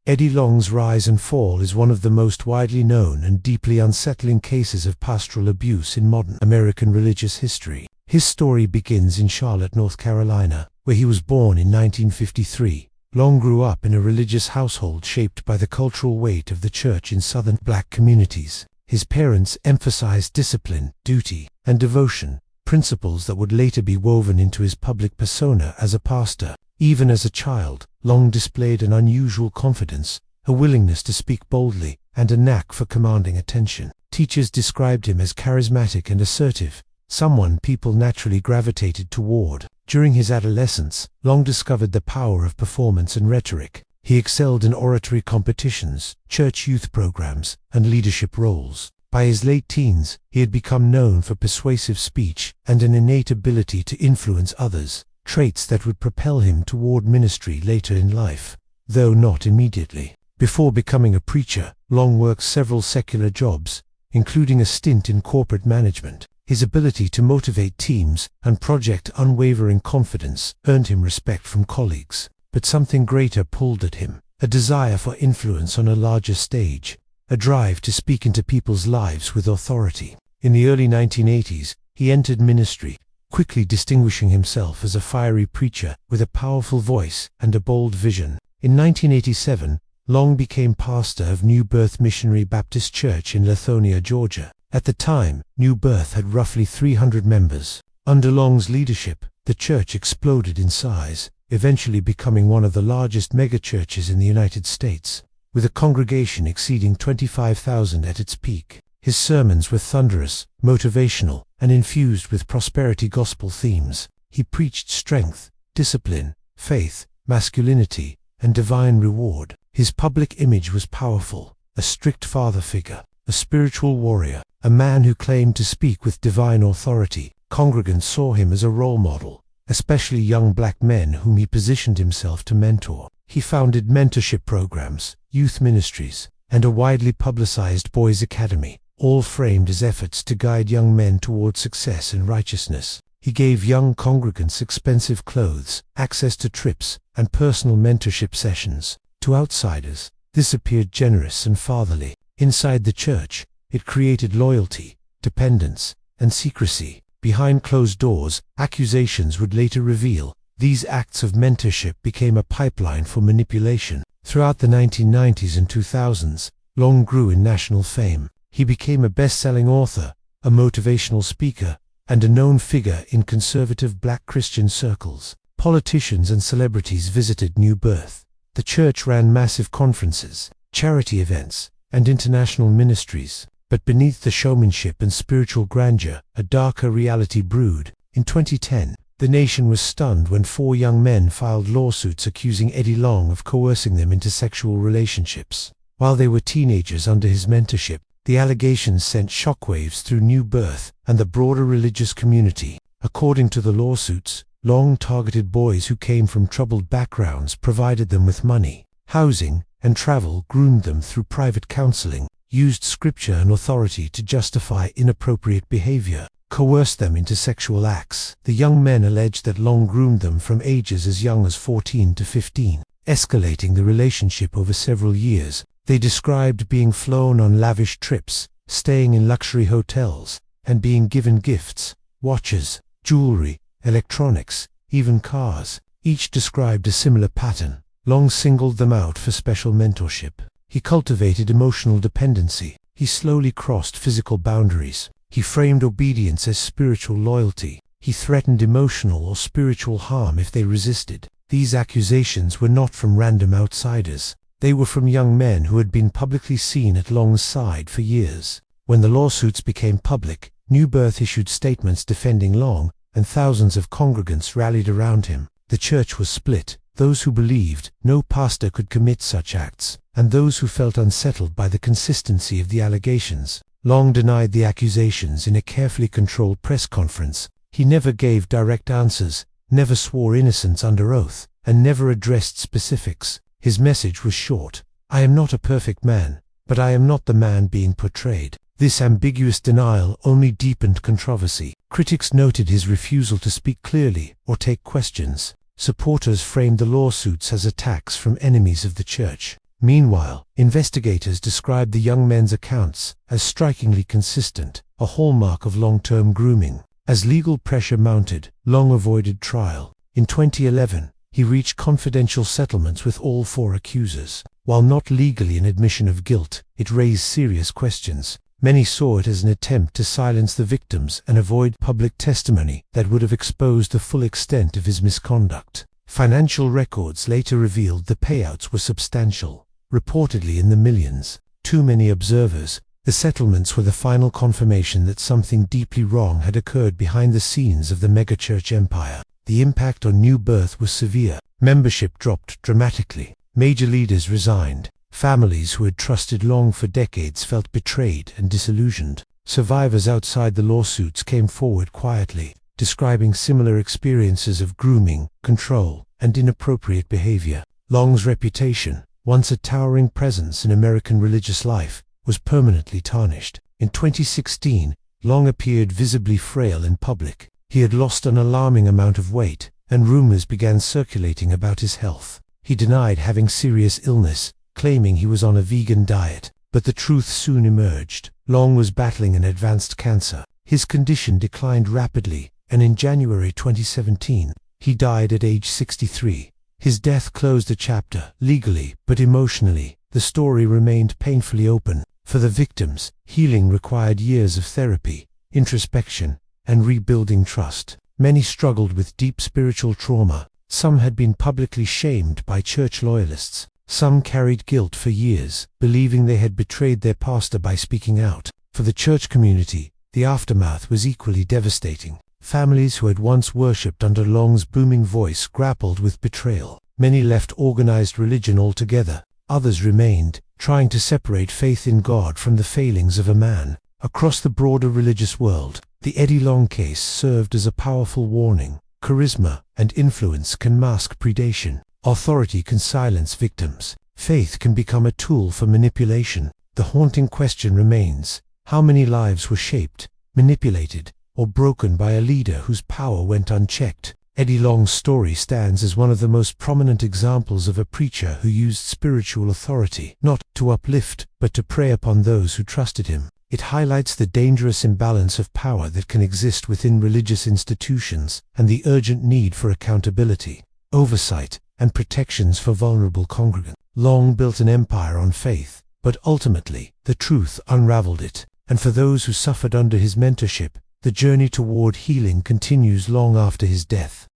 Eddie Long's rise and fall is one of the most widely known and deeply unsettling cases of pastoral abuse in modern American religious history. His story begins in Charlotte, North Carolina, where he was born in 1953. Long grew up in a religious household shaped by the cultural weight of the church in southern black communities. His parents emphasized discipline, duty, and devotion, principles that would later be woven into his public persona as a pastor. Even as a child, Long displayed an unusual confidence, a willingness to speak boldly, and a knack for commanding attention. Teachers described him as charismatic and assertive, someone people naturally gravitated toward. During his adolescence, Long discovered the power of performance and rhetoric. He excelled in oratory competitions, church youth programs, and leadership roles. By his late teens, he had become known for persuasive speech and an innate ability to influence others, traits that would propel him toward ministry later in life, though not immediately. Before becoming a preacher, Long worked several secular jobs, including a stint in corporate management. His ability to motivate teams and project unwavering confidence earned him respect from colleagues. But something greater pulled at him, a desire for influence on a larger stage, a drive to speak into people's lives with authority. In the early 1980s, he entered ministry, quickly distinguishing himself as a fiery preacher with a powerful voice and a bold vision. In 1987, Long became pastor of New Birth Missionary Baptist Church in Lithonia, Georgia. At the time, New Birth had roughly 300 members. Under Long's leadership, the church exploded in size, eventually becoming one of the largest megachurches in the United States, with a congregation exceeding 25,000 at its peak. His sermons were thunderous, motivational, and infused with prosperity gospel themes. He preached strength, discipline, faith, masculinity, and divine reward. His public image was powerful, a strict father figure, a spiritual warrior, a man who claimed to speak with divine authority. Congregants saw him as a role model, especially young black men whom he positioned himself to mentor. He founded mentorship programs, youth ministries, and a widely publicized boys' academy, all framed as efforts to guide young men toward success and righteousness. He gave young congregants expensive clothes, access to trips, and personal mentorship sessions. To outsiders, this appeared generous and fatherly. Inside the church, it created loyalty, dependence, and secrecy. Behind closed doors, accusations would later reveal. These acts of mentorship became a pipeline for manipulation. Throughout the 1990s and 2000s, Long grew in national fame. He became a best-selling author, a motivational speaker, and a known figure in conservative black Christian circles. Politicians and celebrities visited New Birth. The church ran massive conferences, charity events, and international ministries. But beneath the showmanship and spiritual grandeur, a darker reality brewed. In 2010, the nation was stunned when 4 young men filed lawsuits accusing Eddie Long of coercing them into sexual relationships. While they were teenagers under his mentorship, the allegations sent shockwaves through New Birth and the broader religious community. According to the lawsuits, Long targeted boys who came from troubled backgrounds, provided them with money, housing, and travel, groomed them through private counseling, used scripture and authority to justify inappropriate behavior, coerced them into sexual acts. The young men alleged that Long groomed them from ages as young as 14 to 15, escalating the relationship over several years. They described being flown on lavish trips, staying in luxury hotels, and being given gifts, watches, jewelry, electronics, even cars. Each described a similar pattern. Long singled them out for special mentorship. He cultivated emotional dependency. He slowly crossed physical boundaries. He framed obedience as spiritual loyalty. He threatened emotional or spiritual harm if they resisted. These accusations were not from random outsiders. They were from young men who had been publicly seen at Long's side for years. When the lawsuits became public, New Birth issued statements defending Long, and thousands of congregants rallied around him. The church was split. Those who believed no pastor could commit such acts, and those who felt unsettled by the consistency of the allegations. Long denied the accusations in a carefully controlled press conference. He never gave direct answers, never swore innocence under oath, and never addressed specifics. His message was short: "I am not a perfect man, but I am not the man being portrayed." This ambiguous denial only deepened controversy. Critics noted his refusal to speak clearly or take questions. Supporters framed the lawsuits as attacks from enemies of the church. Meanwhile, investigators described the young men's accounts as strikingly consistent, a hallmark of long-term grooming. As legal pressure mounted, Long avoided trial. In 2011, he reached confidential settlements with all 4 accusers. While not legally an admission of guilt, it raised serious questions. Many saw it as an attempt to silence the victims and avoid public testimony that would have exposed the full extent of his misconduct. Financial records later revealed the payouts were substantial, reportedly in the millions. To many observers, the settlements were the final confirmation that something deeply wrong had occurred behind the scenes of the megachurch empire. The impact on New Birth was severe. Membership dropped dramatically. Major leaders resigned. Families who had trusted Long for decades felt betrayed and disillusioned. Survivors outside the lawsuits came forward quietly, describing similar experiences of grooming, control, and inappropriate behavior. Long's reputation, once a towering presence in American religious life, was permanently tarnished. In 2016, Long appeared visibly frail in public. He had lost an alarming amount of weight, and rumors began circulating about his health. He denied having serious illness, claiming he was on a vegan diet, but the truth soon emerged. Long was battling an advanced cancer. His condition declined rapidly, and in January 2017, he died at age 63. His death closed a chapter, legally, but emotionally, the story remained painfully open. For the victims, healing required years of therapy, introspection, and rebuilding trust. Many struggled with deep spiritual trauma. Some had been publicly shamed by church loyalists. Some carried guilt for years, believing they had betrayed their pastor by speaking out. For the church community, the aftermath was equally devastating. Families who had once worshipped under Long's booming voice grappled with betrayal. Many left organized religion altogether. Others remained, trying to separate faith in God from the failings of a man. Across the broader religious world, the Eddie Long case served as a powerful warning. Charisma and influence can mask predation. Authority can silence victims. Faith can become a tool for manipulation. The haunting question remains: how many lives were shaped, manipulated, or broken by a leader whose power went unchecked? Eddie Long's story stands as one of the most prominent examples of a preacher who used spiritual authority, not to uplift, but to prey upon those who trusted him. It highlights the dangerous imbalance of power that can exist within religious institutions and the urgent need for accountability, oversight, and protections for vulnerable congregants. Long built an empire on faith, but ultimately, the truth unraveled it. And for those who suffered under his mentorship, the journey toward healing continues long after his death.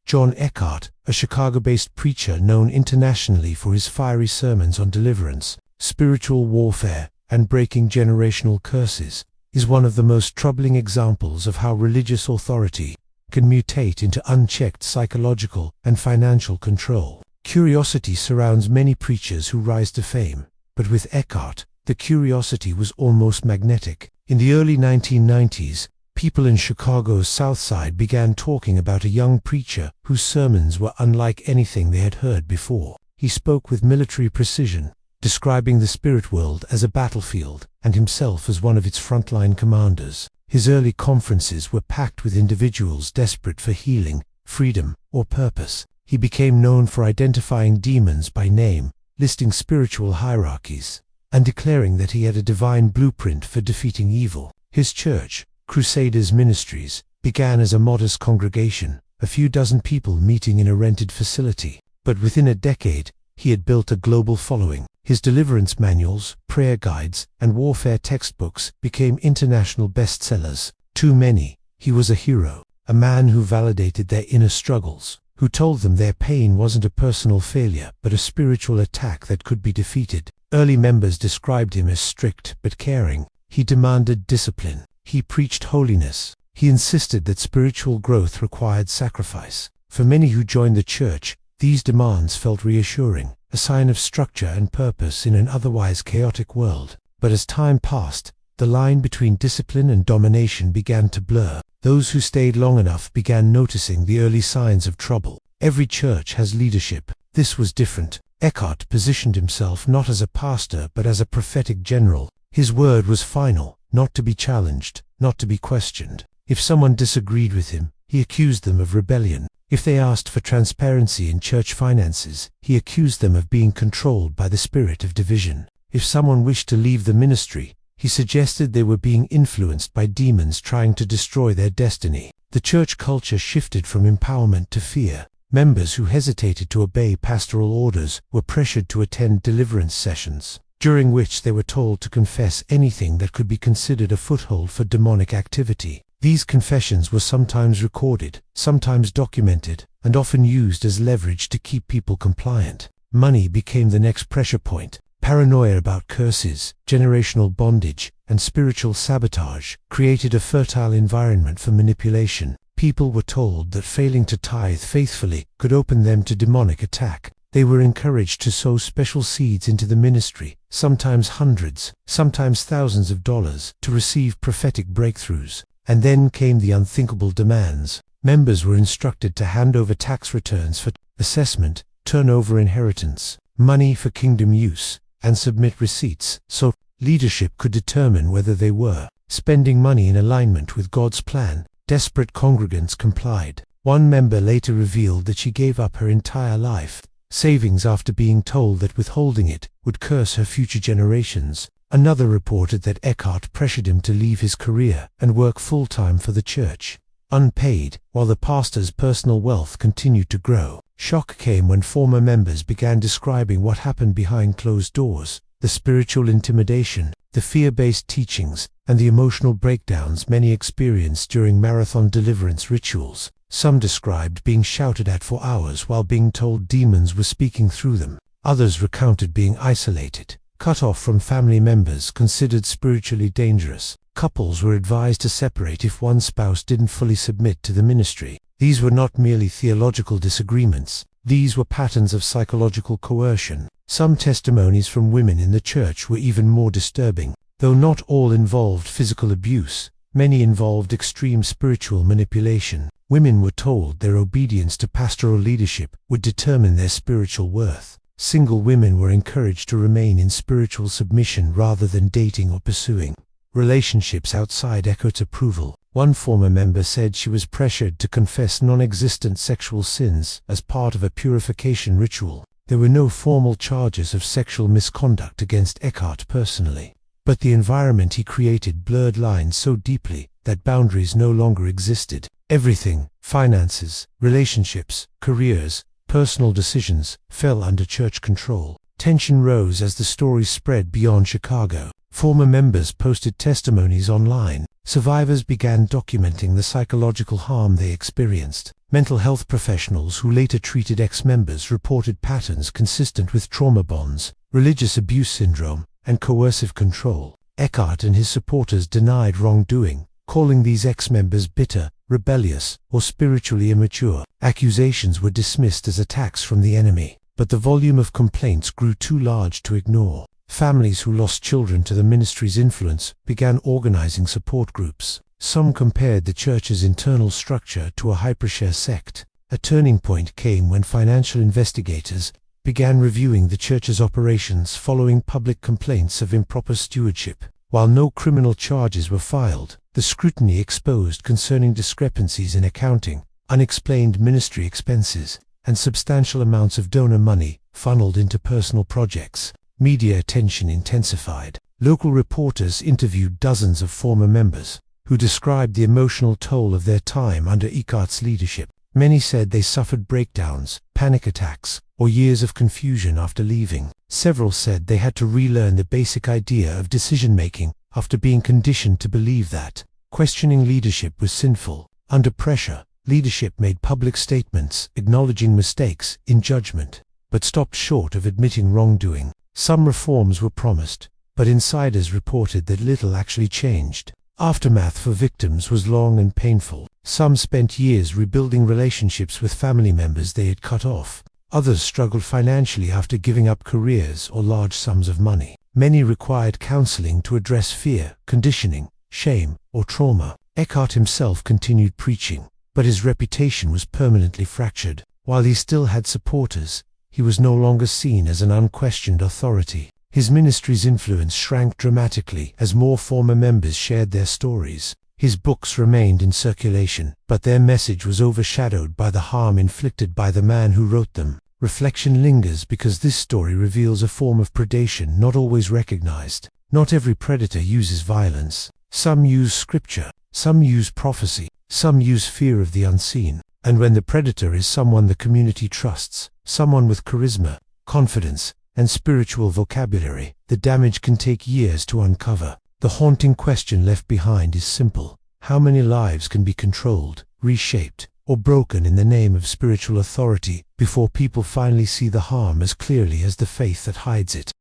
John Eckhardt, a Chicago-based preacher known internationally for his fiery sermons on deliverance, spiritual warfare, and breaking generational curses, is one of the most troubling examples of how religious authority can mutate into unchecked psychological and financial control. Curiosity surrounds many preachers who rise to fame, but with Eckhardt, the curiosity was almost magnetic. In the early 1990s, people in Chicago's South Side began talking about a young preacher whose sermons were unlike anything they had heard before. He spoke with military precision, describing the spirit world as a battlefield and himself as one of its frontline commanders. His early conferences were packed with individuals desperate for healing, freedom, or purpose. He became known for identifying demons by name, listing spiritual hierarchies, and declaring that he had a divine blueprint for defeating evil. His church, Crusaders Ministries, began as a modest congregation, a few dozen people meeting in a rented facility. But within a decade, he had built a global following. His deliverance manuals, prayer guides, and warfare textbooks became international bestsellers. To many, he was a hero, a man who validated their inner struggles, who told them their pain wasn't a personal failure but a spiritual attack that could be defeated. Early members described him as strict but caring. He demanded discipline. He preached holiness. He insisted that spiritual growth required sacrifice. For many who joined the church, these demands felt reassuring, a sign of structure and purpose in an otherwise chaotic world. But as time passed, the line between discipline and domination began to blur. Those who stayed long enough began noticing the early signs of trouble. Every church has leadership. This was different. Eckhardt positioned himself not as a pastor but as a prophetic general. His word was final, not to be challenged, not to be questioned. If someone disagreed with him, he accused them of rebellion. If they asked for transparency in church finances, he accused them of being controlled by the spirit of division. If someone wished to leave the ministry, he suggested they were being influenced by demons trying to destroy their destiny. The church culture shifted from empowerment to fear. Members who hesitated to obey pastoral orders were pressured to attend deliverance sessions, during which they were told to confess anything that could be considered a foothold for demonic activity. These confessions were sometimes recorded, sometimes documented, and often used as leverage to keep people compliant. Money became the next pressure point. Paranoia about curses, generational bondage, and spiritual sabotage created a fertile environment for manipulation. People were told that failing to tithe faithfully could open them to demonic attack. They were encouraged to sow special seeds into the ministry, sometimes hundreds, sometimes thousands of dollars, to receive prophetic breakthroughs. And then came the unthinkable demands. Members were instructed to hand over tax returns for assessment, turn over inheritance, money for kingdom use, and submit receipts, so leadership could determine whether they were spending money in alignment with God's plan. Desperate congregants complied. One member later revealed that she gave up her entire life savings after being told that withholding it would curse her future generations. Another reported that Eckhardt pressured him to leave his career and work full-time for the church, unpaid, while the pastor's personal wealth continued to grow. Shock came when former members began describing what happened behind closed doors, the spiritual intimidation, the fear-based teachings, and the emotional breakdowns many experienced during marathon deliverance rituals. Some described being shouted at for hours while being told demons were speaking through them. Others recounted being isolated, cut off from family members considered spiritually dangerous. Couples were advised to separate if one spouse didn't fully submit to the ministry. These were not merely theological disagreements. These were patterns of psychological coercion. Some testimonies from women in the church were even more disturbing. Though not all involved physical abuse, many involved extreme spiritual manipulation. Women were told their obedience to pastoral leadership would determine their spiritual worth. Single women were encouraged to remain in spiritual submission rather than dating or pursuing relationships outside Eckhart's approval. One former member said she was pressured to confess non-existent sexual sins as part of a purification ritual. There were no formal charges of sexual misconduct against Eckhardt personally, but the environment he created blurred lines so deeply that boundaries no longer existed. Everything, finances, relationships, careers, personal decisions, fell under church control. Tension rose as the story spread beyond Chicago. Former members posted testimonies online. Survivors began documenting the psychological harm they experienced. Mental health professionals who later treated ex-members reported patterns consistent with trauma bonds, religious abuse syndrome, and coercive control. Eckhardt and his supporters denied wrongdoing, calling these ex-members bitter, rebellious, or spiritually immature. Accusations were dismissed as attacks from the enemy, but the volume of complaints grew too large to ignore. Families who lost children to the ministry's influence began organizing support groups. Some compared the church's internal structure to a hypershare sect. A turning point came when financial investigators began reviewing the church's operations following public complaints of improper stewardship. While no criminal charges were filed, the scrutiny exposed concerning discrepancies in accounting, unexplained ministry expenses, and substantial amounts of donor money funneled into personal projects. Media attention intensified. Local reporters interviewed dozens of former members, who described the emotional toll of their time under Eckhardt's leadership. Many said they suffered breakdowns, panic attacks, or years of confusion after leaving. Several said they had to relearn the basic idea of decision-making after being conditioned to believe that questioning leadership was sinful. Under pressure, leadership made public statements acknowledging mistakes in judgment, but stopped short of admitting wrongdoing. Some reforms were promised, but insiders reported that little actually changed. Aftermath for victims was long and painful. Some spent years rebuilding relationships with family members they had cut off. Others struggled financially after giving up careers or large sums of money. Many required counseling to address fear, conditioning, shame, or trauma. Eckhardt himself continued preaching, but his reputation was permanently fractured. While he still had supporters, he was no longer seen as an unquestioned authority. His ministry's influence shrank dramatically as more former members shared their stories. His books remained in circulation, but their message was overshadowed by the harm inflicted by the man who wrote them. Reflection lingers because this story reveals a form of predation not always recognized. Not every predator uses violence. Some use scripture, some use prophecy, some use fear of the unseen. And when the predator is someone the community trusts, someone with charisma, confidence, and spiritual vocabulary, the damage can take years to uncover. The haunting question left behind is simple. How many lives can be controlled, reshaped, or broken in the name of spiritual authority before people finally see the harm as clearly as the faith that hides it?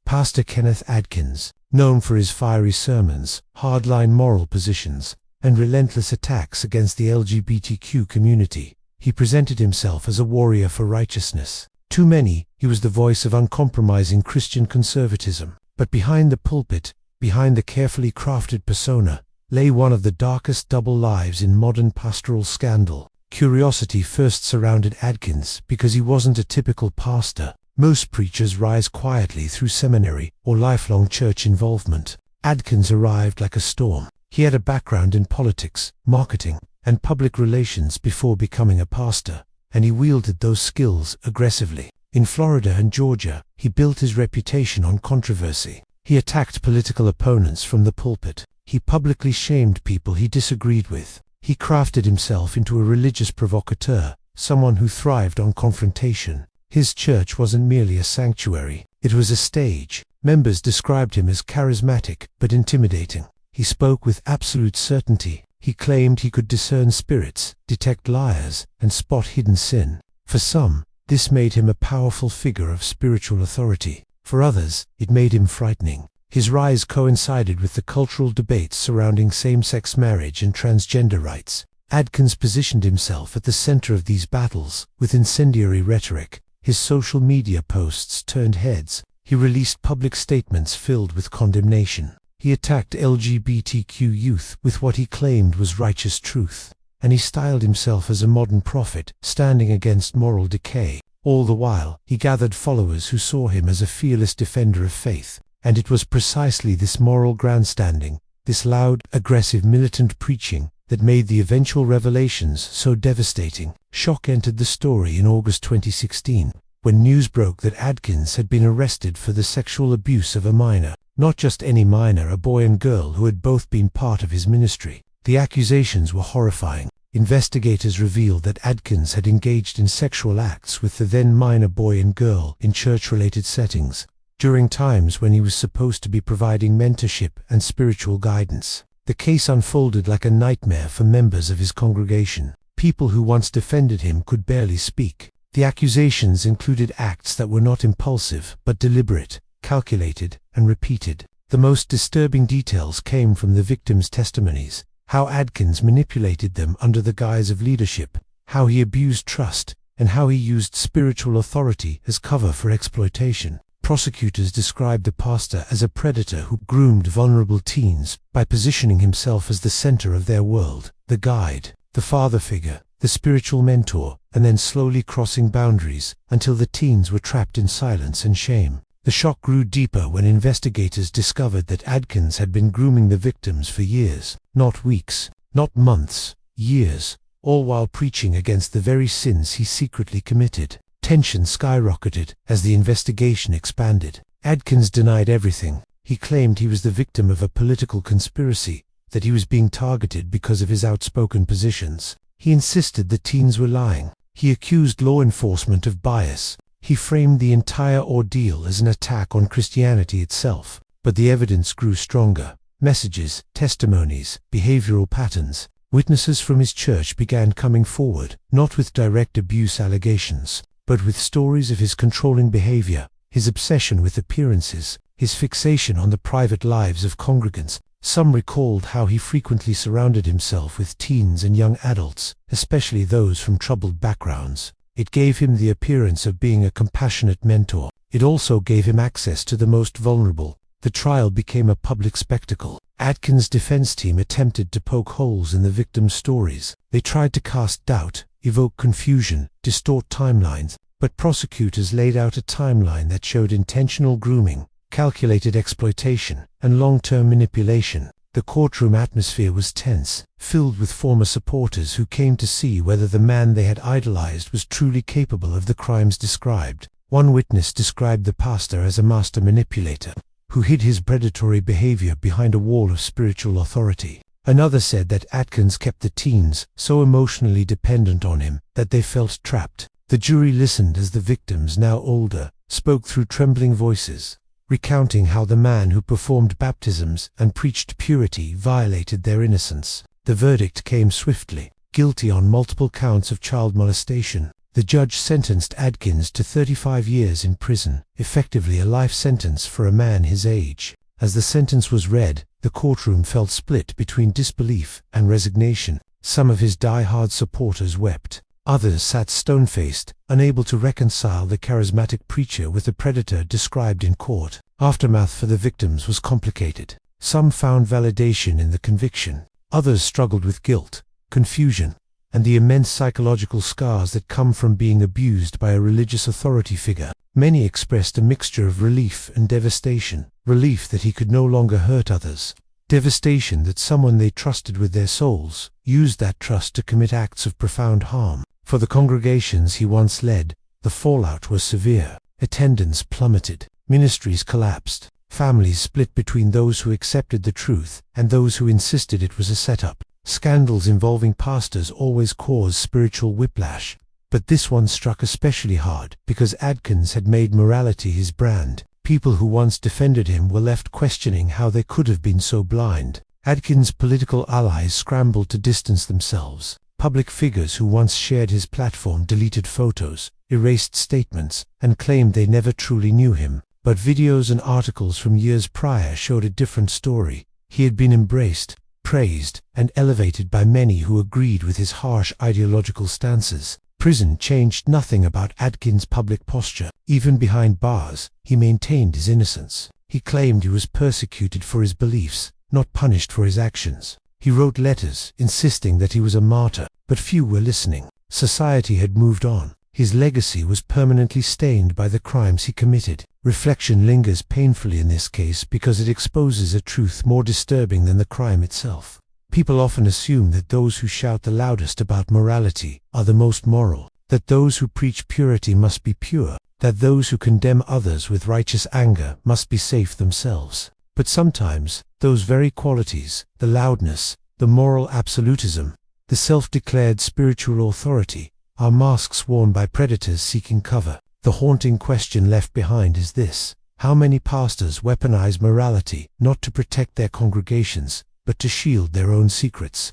Pastor Kenneth Adkins, known for his fiery sermons, hardline moral positions, and relentless attacks against the LGBTQ community, he presented himself as a warrior for righteousness. To many, he was the voice of uncompromising Christian conservatism. But behind the pulpit, behind the carefully crafted persona, lay one of the darkest double lives in modern pastoral scandal. Curiosity first surrounded Adkins because he wasn't a typical pastor. Most preachers rise quietly through seminary or lifelong church involvement. Adkins arrived like a storm. He had a background in politics, marketing, and public relations before becoming a pastor, and he wielded those skills aggressively. In Florida and Georgia, he built his reputation on controversy. He attacked political opponents from the pulpit. He publicly shamed people he disagreed with. He crafted himself into a religious provocateur, someone who thrived on confrontation. His church wasn't merely a sanctuary, it was a stage. Members described him as charismatic but intimidating. He spoke with absolute certainty. He claimed he could discern spirits, detect liars, and spot hidden sin. For some, this made him a powerful figure of spiritual authority. For others, it made him frightening. His rise coincided with the cultural debates surrounding same-sex marriage and transgender rights. Adkins positioned himself at the center of these battles with incendiary rhetoric. His social media posts turned heads. He released public statements filled with condemnation. He attacked LGBTQ youth with what he claimed was righteous truth, and he styled himself as a modern prophet, standing against moral decay. All the while, he gathered followers who saw him as a fearless defender of faith. And it was precisely this moral grandstanding, this loud, aggressive, militant preaching, that made the eventual revelations so devastating. Shock entered the story in August 2016, when news broke that Adkins had been arrested for the sexual abuse of a minor. Not just any minor, a boy and girl who had both been part of his ministry. The accusations were horrifying. Investigators revealed that Adkins had engaged in sexual acts with the then minor boy and girl in church-related settings, during times when he was supposed to be providing mentorship and spiritual guidance. The case unfolded like a nightmare for members of his congregation. People who once defended him could barely speak. The accusations included acts that were not impulsive, but deliberate, calculated, and repeated. The most disturbing details came from the victims' testimonies, how Adkins manipulated them under the guise of leadership, how he abused trust, and how he used spiritual authority as cover for exploitation. Prosecutors described the pastor as a predator who groomed vulnerable teens by positioning himself as the center of their world, the guide, the father figure, the spiritual mentor, and then slowly crossing boundaries until the teens were trapped in silence and shame. The shock grew deeper when investigators discovered that Adkins had been grooming the victims for years, not weeks, not months, years, all while preaching against the very sins he secretly committed. Tension skyrocketed as the investigation expanded. Adkins denied everything. He claimed he was the victim of a political conspiracy, that he was being targeted because of his outspoken positions. He insisted the teens were lying. He accused law enforcement of bias. He framed the entire ordeal as an attack on Christianity itself. But the evidence grew stronger. Messages, testimonies, behavioral patterns. Witnesses from his church began coming forward, not with direct abuse allegations, but with stories of his controlling behavior, his obsession with appearances, his fixation on the private lives of congregants. Some recalled how he frequently surrounded himself with teens and young adults, especially those from troubled backgrounds. It gave him the appearance of being a compassionate mentor. It also gave him access to the most vulnerable. The trial became a public spectacle. Adkins' defense team attempted to poke holes in the victims' stories. They tried to cast doubt, evoke confusion, distort timelines, but prosecutors laid out a timeline that showed intentional grooming, calculated exploitation, and long-term manipulation. The courtroom atmosphere was tense, filled with former supporters who came to see whether the man they had idolized was truly capable of the crimes described. One witness described the pastor as a master manipulator, who hid his predatory behavior behind a wall of spiritual authority. Another said that Adkins kept the teens so emotionally dependent on him that they felt trapped. The jury listened as the victims, now older, spoke through trembling voices, recounting how the man who performed baptisms and preached purity violated their innocence. The verdict came swiftly, guilty on multiple counts of child molestation. The judge sentenced Adkins to 35 years in prison, effectively a life sentence for a man his age. As the sentence was read, the courtroom felt split between disbelief and resignation. Some of his die-hard supporters wept. Others sat stone-faced, unable to reconcile the charismatic preacher with the predator described in court. Aftermath for the victims was complicated. Some found validation in the conviction. Others struggled with guilt, confusion, and the immense psychological scars that come from being abused by a religious authority figure. Many expressed a mixture of relief and devastation. Relief that he could no longer hurt others. Devastation that someone they trusted with their souls used that trust to commit acts of profound harm. For the congregations he once led, the fallout was severe. Attendance plummeted. Ministries collapsed. Families split between those who accepted the truth and those who insisted it was a setup. Scandals involving pastors always cause spiritual whiplash, but this one struck especially hard because Adkins had made morality his brand. People who once defended him were left questioning how they could have been so blind. Adkins' political allies scrambled to distance themselves. Public figures who once shared his platform deleted photos, erased statements, and claimed they never truly knew him. But videos and articles from years prior showed a different story. He had been embraced, praised, and elevated by many who agreed with his harsh ideological stances. Prison changed nothing about Adkins' public posture. Even behind bars, he maintained his innocence. He claimed he was persecuted for his beliefs, not punished for his actions. He wrote letters insisting that he was a martyr, but few were listening. Society had moved on. His legacy was permanently stained by the crimes he committed. Reflection lingers painfully in this case because it exposes a truth more disturbing than the crime itself. People often assume that those who shout the loudest about morality are the most moral, that those who preach purity must be pure, that those who condemn others with righteous anger must be safe themselves. But sometimes, those very qualities, the loudness, the moral absolutism, the self-declared spiritual authority, are masks worn by predators seeking cover. The haunting question left behind is this: how many pastors weaponize morality, not to protect their congregations, but to shield their own secrets?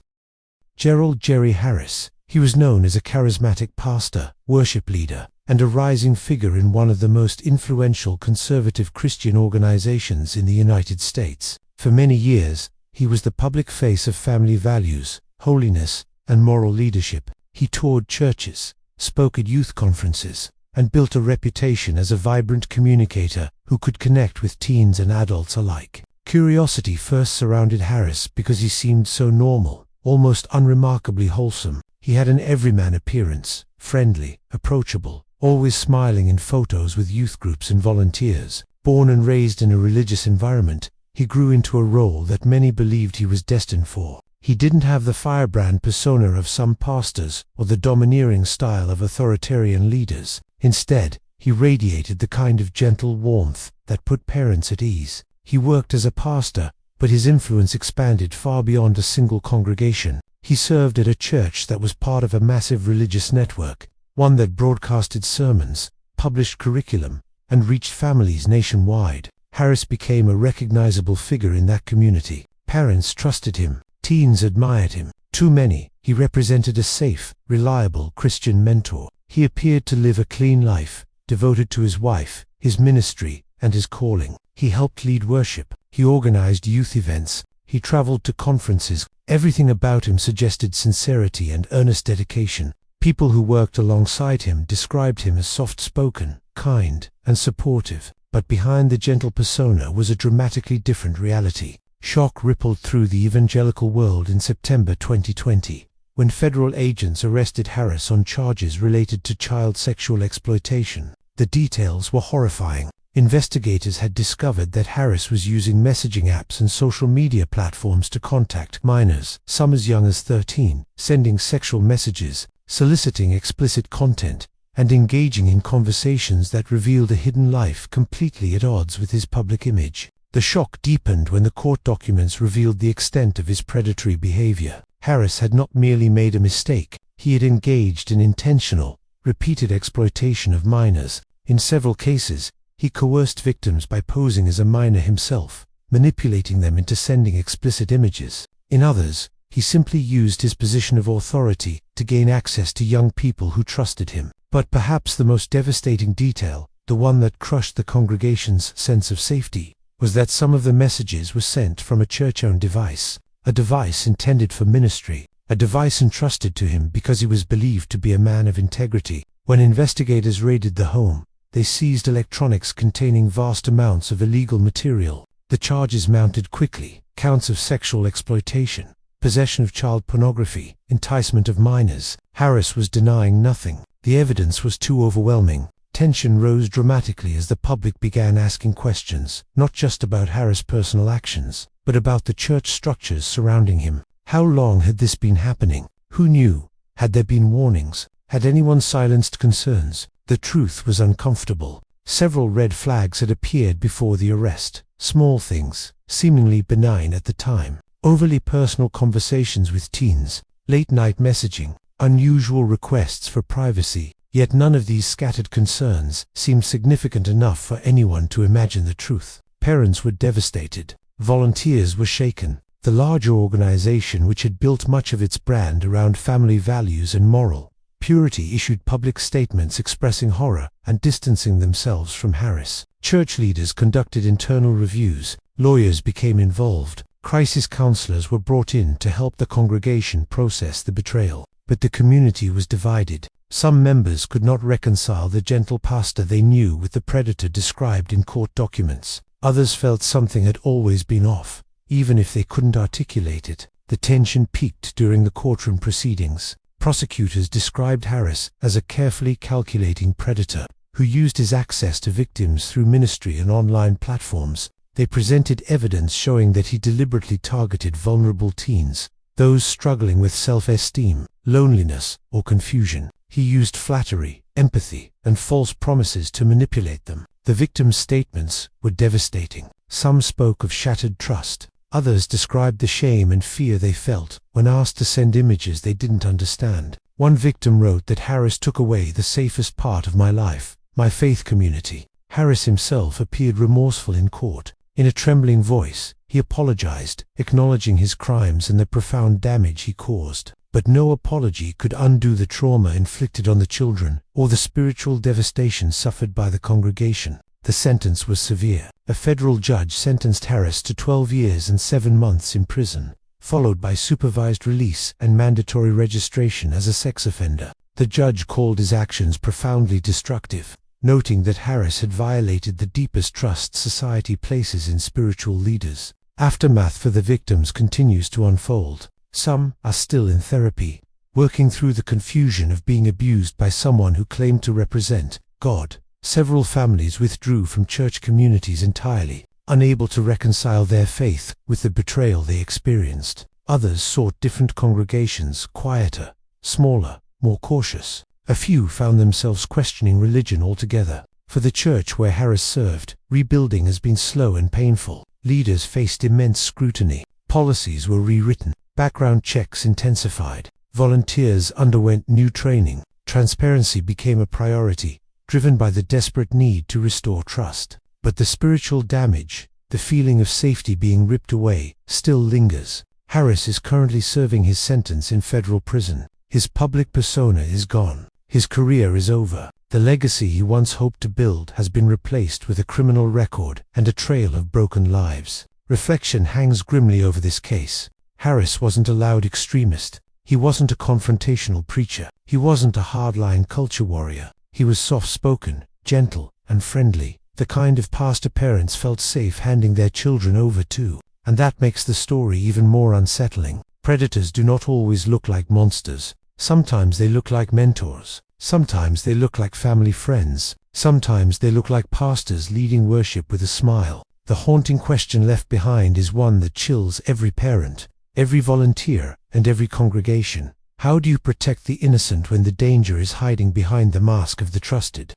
Gerald Jerry Harris. He was known as a charismatic pastor, worship leader, and a rising figure in one of the most influential conservative Christian organizations in the United States. For many years, he was the public face of family values, holiness, and moral leadership. He toured churches, spoke at youth conferences, and built a reputation as a vibrant communicator who could connect with teens and adults alike. Curiosity first surrounded Harris because he seemed so normal, almost unremarkably wholesome. He had an everyman appearance, friendly, approachable, always smiling in photos with youth groups and volunteers. Born and raised in a religious environment, he grew into a role that many believed he was destined for. He didn't have the firebrand persona of some pastors or the domineering style of authoritarian leaders. Instead, he radiated the kind of gentle warmth that put parents at ease. He worked as a pastor, but his influence expanded far beyond a single congregation. He served at a church that was part of a massive religious network, one that broadcasted sermons, published curriculum, and reached families nationwide. Harris became a recognizable figure in that community. Parents trusted him. Teens admired him. Too many. He represented a safe, reliable Christian mentor. He appeared to live a clean life, devoted to his wife, his ministry, and his calling. He helped lead worship. He organized youth events. He traveled to conferences. Everything about him suggested sincerity and earnest dedication. People who worked alongside him described him as soft-spoken, kind, and supportive. But behind the gentle persona was a dramatically different reality. Shock rippled through the evangelical world in September 2020, when federal agents arrested Harris on charges related to child sexual exploitation. The details were horrifying. investigators had discovered that Harris was using messaging apps and social media platforms to contact minors, some as young as 13, sending sexual messages, soliciting explicit content, and engaging in conversations that revealed a hidden life completely at odds with his public image. The shock deepened when the court documents revealed the extent of his predatory behavior. Harris had not merely made a mistake, he had engaged in intentional, repeated exploitation of minors. In several cases, he coerced victims by posing as a minor himself, manipulating them into sending explicit images. In others, he simply used his position of authority to gain access to young people who trusted him. But perhaps the most devastating detail, the one that crushed the congregation's sense of safety, was that some of the messages were sent from a church-owned device, a device intended for ministry, a device entrusted to him because he was believed to be a man of integrity. When investigators raided the home, they seized electronics containing vast amounts of illegal material. The charges mounted quickly: counts of sexual exploitation, possession of child pornography, enticement of minors. Harris was denying nothing. The evidence was too overwhelming. Tension rose dramatically as the public began asking questions, not just about Harris' personal actions, but about the church structures surrounding him. How long had this been happening? Who knew? Had there been warnings? Had anyone silenced concerns? The truth was uncomfortable. Several red flags had appeared before the arrest. Small things, seemingly benign at the time. Overly personal conversations with teens, late-night messaging, unusual requests for privacy. Yet none of these scattered concerns seemed significant enough for anyone to imagine the truth. Parents were devastated. Volunteers were shaken. The larger organization, which had built much of its brand around family values and moral purity, issued public statements expressing horror and distancing themselves from Harris. Church leaders conducted internal reviews. Lawyers became involved. Crisis counselors were brought in to help the congregation process the betrayal. But the community was divided. Some members could not reconcile the gentle pastor they knew with the predator described in court documents. Others felt something had always been off, even if they couldn't articulate it. The tension peaked during the courtroom proceedings. Prosecutors described Harris as a carefully calculating predator who used his access to victims through ministry and online platforms. They presented evidence showing that he deliberately targeted vulnerable teens, those struggling with self-esteem, loneliness, or confusion. He used flattery, empathy, and false promises to manipulate them. The victims' statements were devastating. Some spoke of shattered trust. Others described the shame and fear they felt when asked to send images they didn't understand. One victim wrote that Harris took away the safest part of my life, my faith community. Harris himself appeared remorseful in court. In a trembling voice, he apologized, acknowledging his crimes and the profound damage he caused. But no apology could undo the trauma inflicted on the children, or the spiritual devastation suffered by the congregation. The sentence was severe. A federal judge sentenced Harris to 12 years and 7 months in prison, followed by supervised release and mandatory registration as a sex offender. The judge called his actions profoundly destructive, noting that Harris had violated the deepest trust society places in spiritual leaders. Aftermath for the victims continues to unfold. Some are still in therapy, working through the confusion of being abused by someone who claimed to represent God. Several families withdrew from church communities entirely, unable to reconcile their faith with the betrayal they experienced. Others sought different congregations, quieter, smaller, more cautious. A few found themselves questioning religion altogether. For the church where Harris served, rebuilding has been slow and painful. Leaders faced immense scrutiny. Policies were rewritten. Background checks intensified. Volunteers underwent new training. Transparency became a priority, driven by the desperate need to restore trust. But the spiritual damage, the feeling of safety being ripped away, still lingers. Harris is currently serving his sentence in federal prison. His public persona is gone. His career is over. The legacy he once hoped to build has been replaced with a criminal record and a trail of broken lives. Reflection hangs grimly over this case. Harris wasn't a loud extremist. He wasn't a confrontational preacher. He wasn't a hardline culture warrior. He was soft-spoken, gentle, and friendly, the kind of pastor parents felt safe handing their children over to. And that makes the story even more unsettling. Predators do not always look like monsters. Sometimes they look like mentors. Sometimes they look like family friends. Sometimes they look like pastors leading worship with a smile. The haunting question left behind is one that chills every parent, every volunteer, and every congregation. How do you protect the innocent when the danger is hiding behind the mask of the trusted?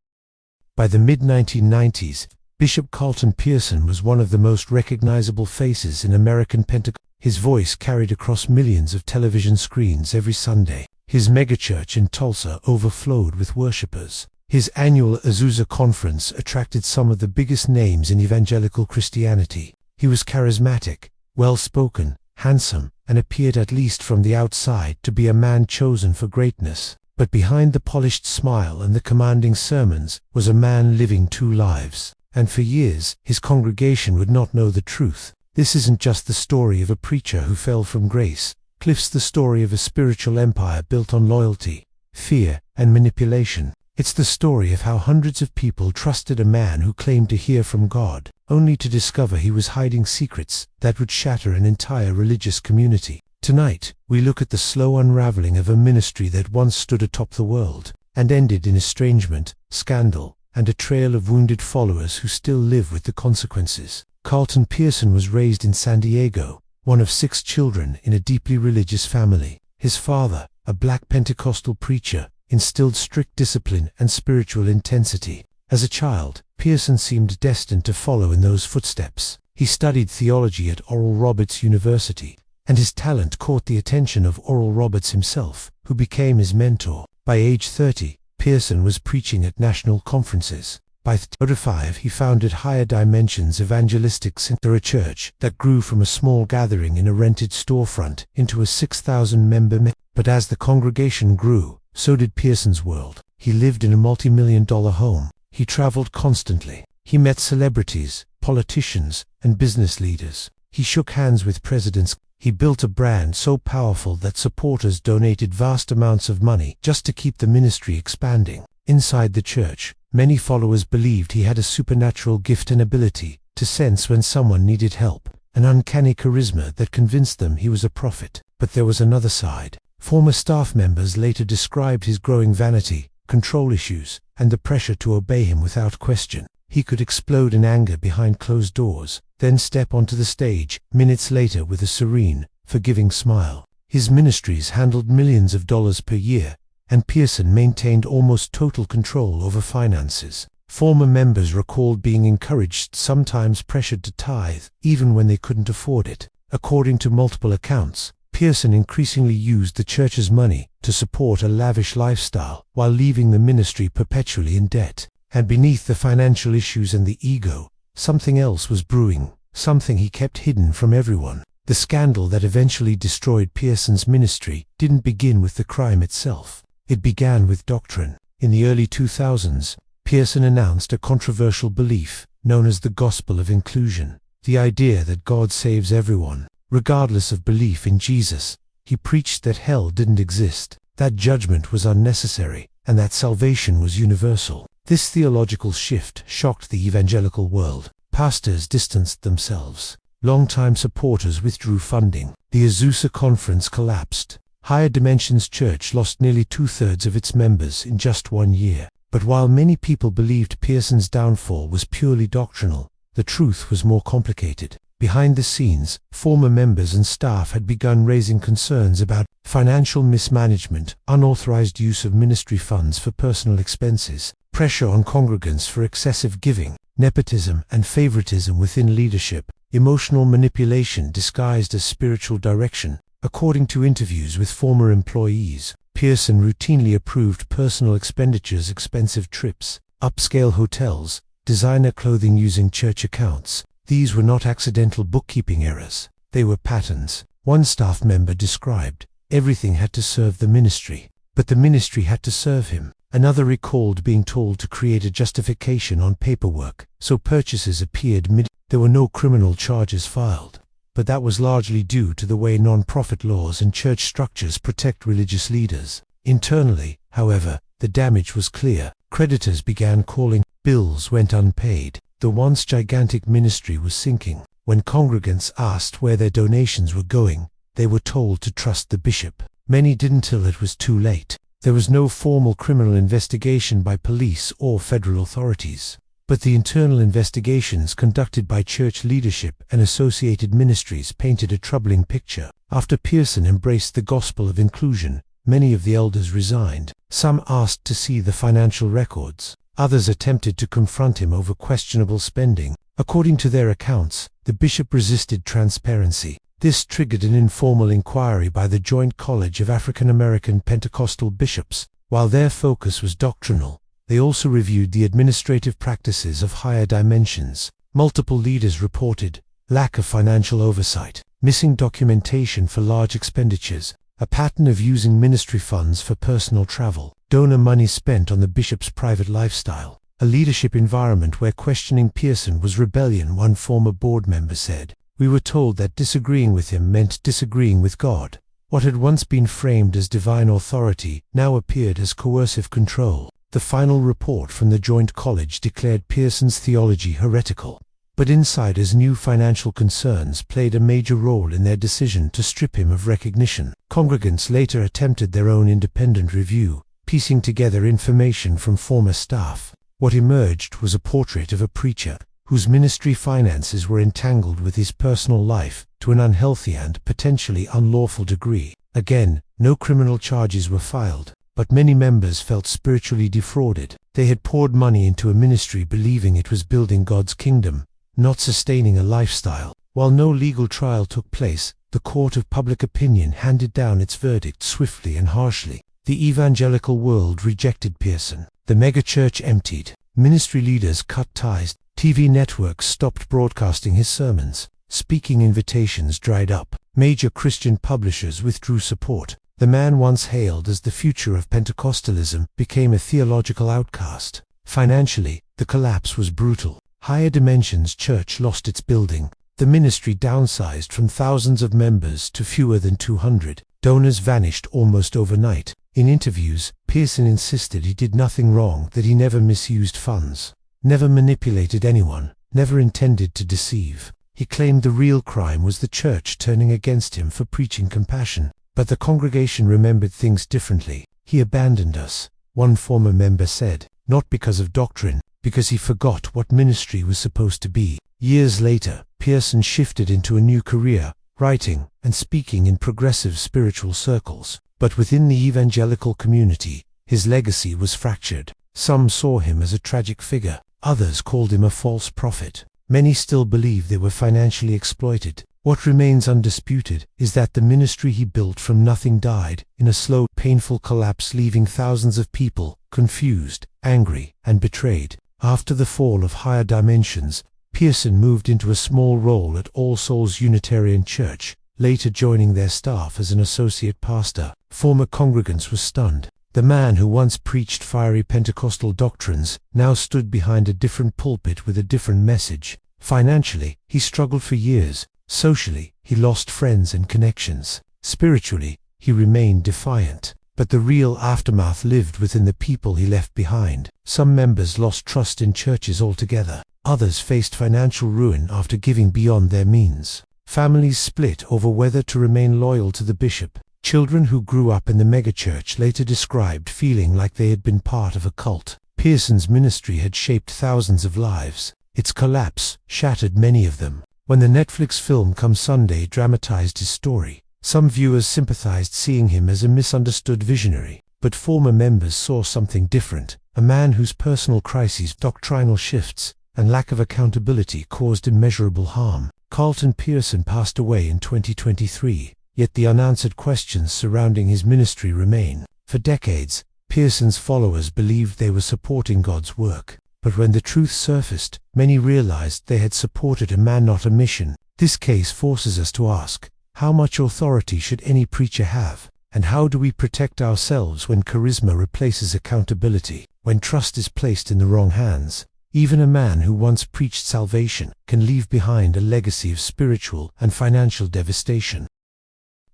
By the mid-1990s, Bishop Carleton Pearson was one of the most recognizable faces in American Pentecostal. His voice carried across millions of television screens every Sunday. His megachurch in Tulsa overflowed with worshipers. His annual Azusa Conference attracted some of the biggest names in evangelical Christianity. He was charismatic, well-spoken, handsome, and appeared, at least from the outside, to be a man chosen for greatness. But behind the polished smile and the commanding sermons was a man living two lives. And for years, his congregation would not know the truth. This isn't just the story of a preacher who fell from grace. Cliff's the story of a spiritual empire built on loyalty, fear, and manipulation. It's the story of how hundreds of people trusted a man who claimed to hear from God, only to discover he was hiding secrets that would shatter an entire religious community. Tonight, we look at the slow unraveling of a ministry that once stood atop the world, and ended in estrangement, scandal, and a trail of wounded followers who still live with the consequences. Carleton Pearson was raised in San Diego, one of 6 children in a deeply religious family. His father, a black Pentecostal preacher, instilled strict discipline and spiritual intensity. As a child, Pearson seemed destined to follow in those footsteps. He studied theology at Oral Roberts University, and his talent caught the attention of Oral Roberts himself, who became his mentor. By age 30, Pearson was preaching at national conferences. By 35, he founded Higher Dimensions Evangelistic Center, a church that grew from a small gathering in a rented storefront into a 6,000-member. But as the congregation grew, so did Pearson's world. He lived in a multi-million-dollar home. He traveled constantly. He met celebrities, politicians, and business leaders. He shook hands with presidents. He built a brand so powerful that supporters donated vast amounts of money just to keep the ministry expanding. Inside the church, many followers believed he had a supernatural gift and ability to sense when someone needed help, an uncanny charisma that convinced them he was a prophet. But there was another side. Former staff members later described his growing vanity, control issues, and the pressure to obey him without question. He could explode in anger behind closed doors, then step onto the stage minutes later with a serene, forgiving smile. His ministries handled millions of dollars per year, and Pearson maintained almost total control over finances. Former members recalled being encouraged, sometimes pressured to tithe, even when they couldn't afford it. According to multiple accounts, Pearson increasingly used the church's money to support a lavish lifestyle while leaving the ministry perpetually in debt. And beneath the financial issues and the ego, something else was brewing, something he kept hidden from everyone. The scandal that eventually destroyed Pearson's ministry didn't begin with the crime itself. It began with doctrine. In the early 2000s, Pearson announced a controversial belief known as the gospel of inclusion, the idea that God saves everyone, regardless of belief in Jesus. He preached that hell didn't exist, that judgment was unnecessary, and that salvation was universal. This theological shift shocked the evangelical world. Pastors distanced themselves. Longtime supporters withdrew funding. The Azusa Conference collapsed. Higher Dimensions Church lost nearly 2/3 of its members in just 1 year. But while many people believed Pearson's downfall was purely doctrinal, the truth was more complicated. Behind the scenes, former members and staff had begun raising concerns about financial mismanagement, unauthorized use of ministry funds for personal expenses, pressure on congregants for excessive giving, nepotism and favoritism within leadership, emotional manipulation disguised as spiritual direction. According to interviews with former employees, Pearson routinely approved personal expenditures, expensive trips, upscale hotels, designer clothing using church accounts. These were not accidental bookkeeping errors. They were patterns. One staff member described, everything had to serve the ministry, but the ministry had to serve him. Another recalled being told to create a justification on paperwork, so purchases appeared mid. There were no criminal charges filed, but that was largely due to the way non-profit laws and church structures protect religious leaders. Internally, however, the damage was clear. Creditors began calling, bills went unpaid. The once gigantic ministry was sinking. When congregants asked where their donations were going, they were told to trust the bishop. Many didn't till it was too late. There was no formal criminal investigation by police or federal authorities, but the internal investigations conducted by church leadership and associated ministries painted a troubling picture. After Pearson embraced the gospel of inclusion, many of the elders resigned. Some asked to see the financial records. Others attempted to confront him over questionable spending. According to their accounts, the bishop resisted transparency. This triggered an informal inquiry by the Joint College of African American Pentecostal Bishops. While their focus was doctrinal, they also reviewed the administrative practices of higher dimensions. Multiple leaders reported lack of financial oversight, missing documentation for large expenditures, a pattern of using ministry funds for personal travel, donor money spent on the bishop's private lifestyle, a leadership environment where questioning Pearson was rebellion. One former board member said, "We were told that disagreeing with him meant disagreeing with God. What had once been framed as divine authority now appeared as coercive control." The final report from the Joint College declared Pearson's theology heretical, but insiders knew financial concerns played a major role in their decision to strip him of recognition. Congregants later attempted their own independent review, piecing together information from former staff. What emerged was a portrait of a preacher whose ministry finances were entangled with his personal life to an unhealthy and potentially unlawful degree. Again, no criminal charges were filed, but many members felt spiritually defrauded. They had poured money into a ministry believing it was building God's kingdom, not sustaining a lifestyle. While no legal trial took place, the court of public opinion handed down its verdict swiftly and harshly. The evangelical world rejected Pearson. The megachurch emptied. Ministry leaders cut ties. TV networks stopped broadcasting his sermons. Speaking invitations dried up. Major Christian publishers withdrew support. The man once hailed as the future of Pentecostalism became a theological outcast. Financially, the collapse was brutal. Higher Dimensions Church lost its building. The ministry downsized from thousands of members to fewer than 200. Donors vanished almost overnight. In interviews, Pearson insisted he did nothing wrong, that he never misused funds, never manipulated anyone, never intended to deceive. He claimed the real crime was the church turning against him for preaching compassion. But the congregation remembered things differently. "He abandoned us," one former member said, "not because of doctrine, because he forgot what ministry was supposed to be." Years later, Pearson shifted into a new career, writing and speaking in progressive spiritual circles. But within the evangelical community, his legacy was fractured. Some saw him as a tragic figure. Others called him a false prophet. Many still believe they were financially exploited. What remains undisputed is that the ministry he built from nothing died in a slow, painful collapse, leaving thousands of people confused, angry, and betrayed. After the fall of Higher Dimensions, Pearson moved into a small role at All Souls Unitarian Church, later joining their staff as an associate pastor. Former congregants were stunned. The man who once preached fiery Pentecostal doctrines now stood behind a different pulpit with a different message. Financially, he struggled for years. Socially, he lost friends and connections. Spiritually, he remained defiant. But the real aftermath lived within the people he left behind. Some members lost trust in churches altogether. Others faced financial ruin after giving beyond their means. Families split over whether to remain loyal to the bishop. Children who grew up in the megachurch later described feeling like they had been part of a cult. Pearson's ministry had shaped thousands of lives. Its collapse shattered many of them. When the Netflix film Come Sunday dramatized his story, some viewers sympathized, seeing him as a misunderstood visionary. But former members saw something different, a man whose personal crises, doctrinal shifts, and lack of accountability caused immeasurable harm. Carleton Pearson passed away in 2023, yet the unanswered questions surrounding his ministry remain. For decades, Pearson's followers believed they were supporting God's work. But when the truth surfaced, many realized they had supported a man, not a mission. This case forces us to ask, how much authority should any preacher have? And how do we protect ourselves when charisma replaces accountability? When trust is placed in the wrong hands, even a man who once preached salvation can leave behind a legacy of spiritual and financial devastation.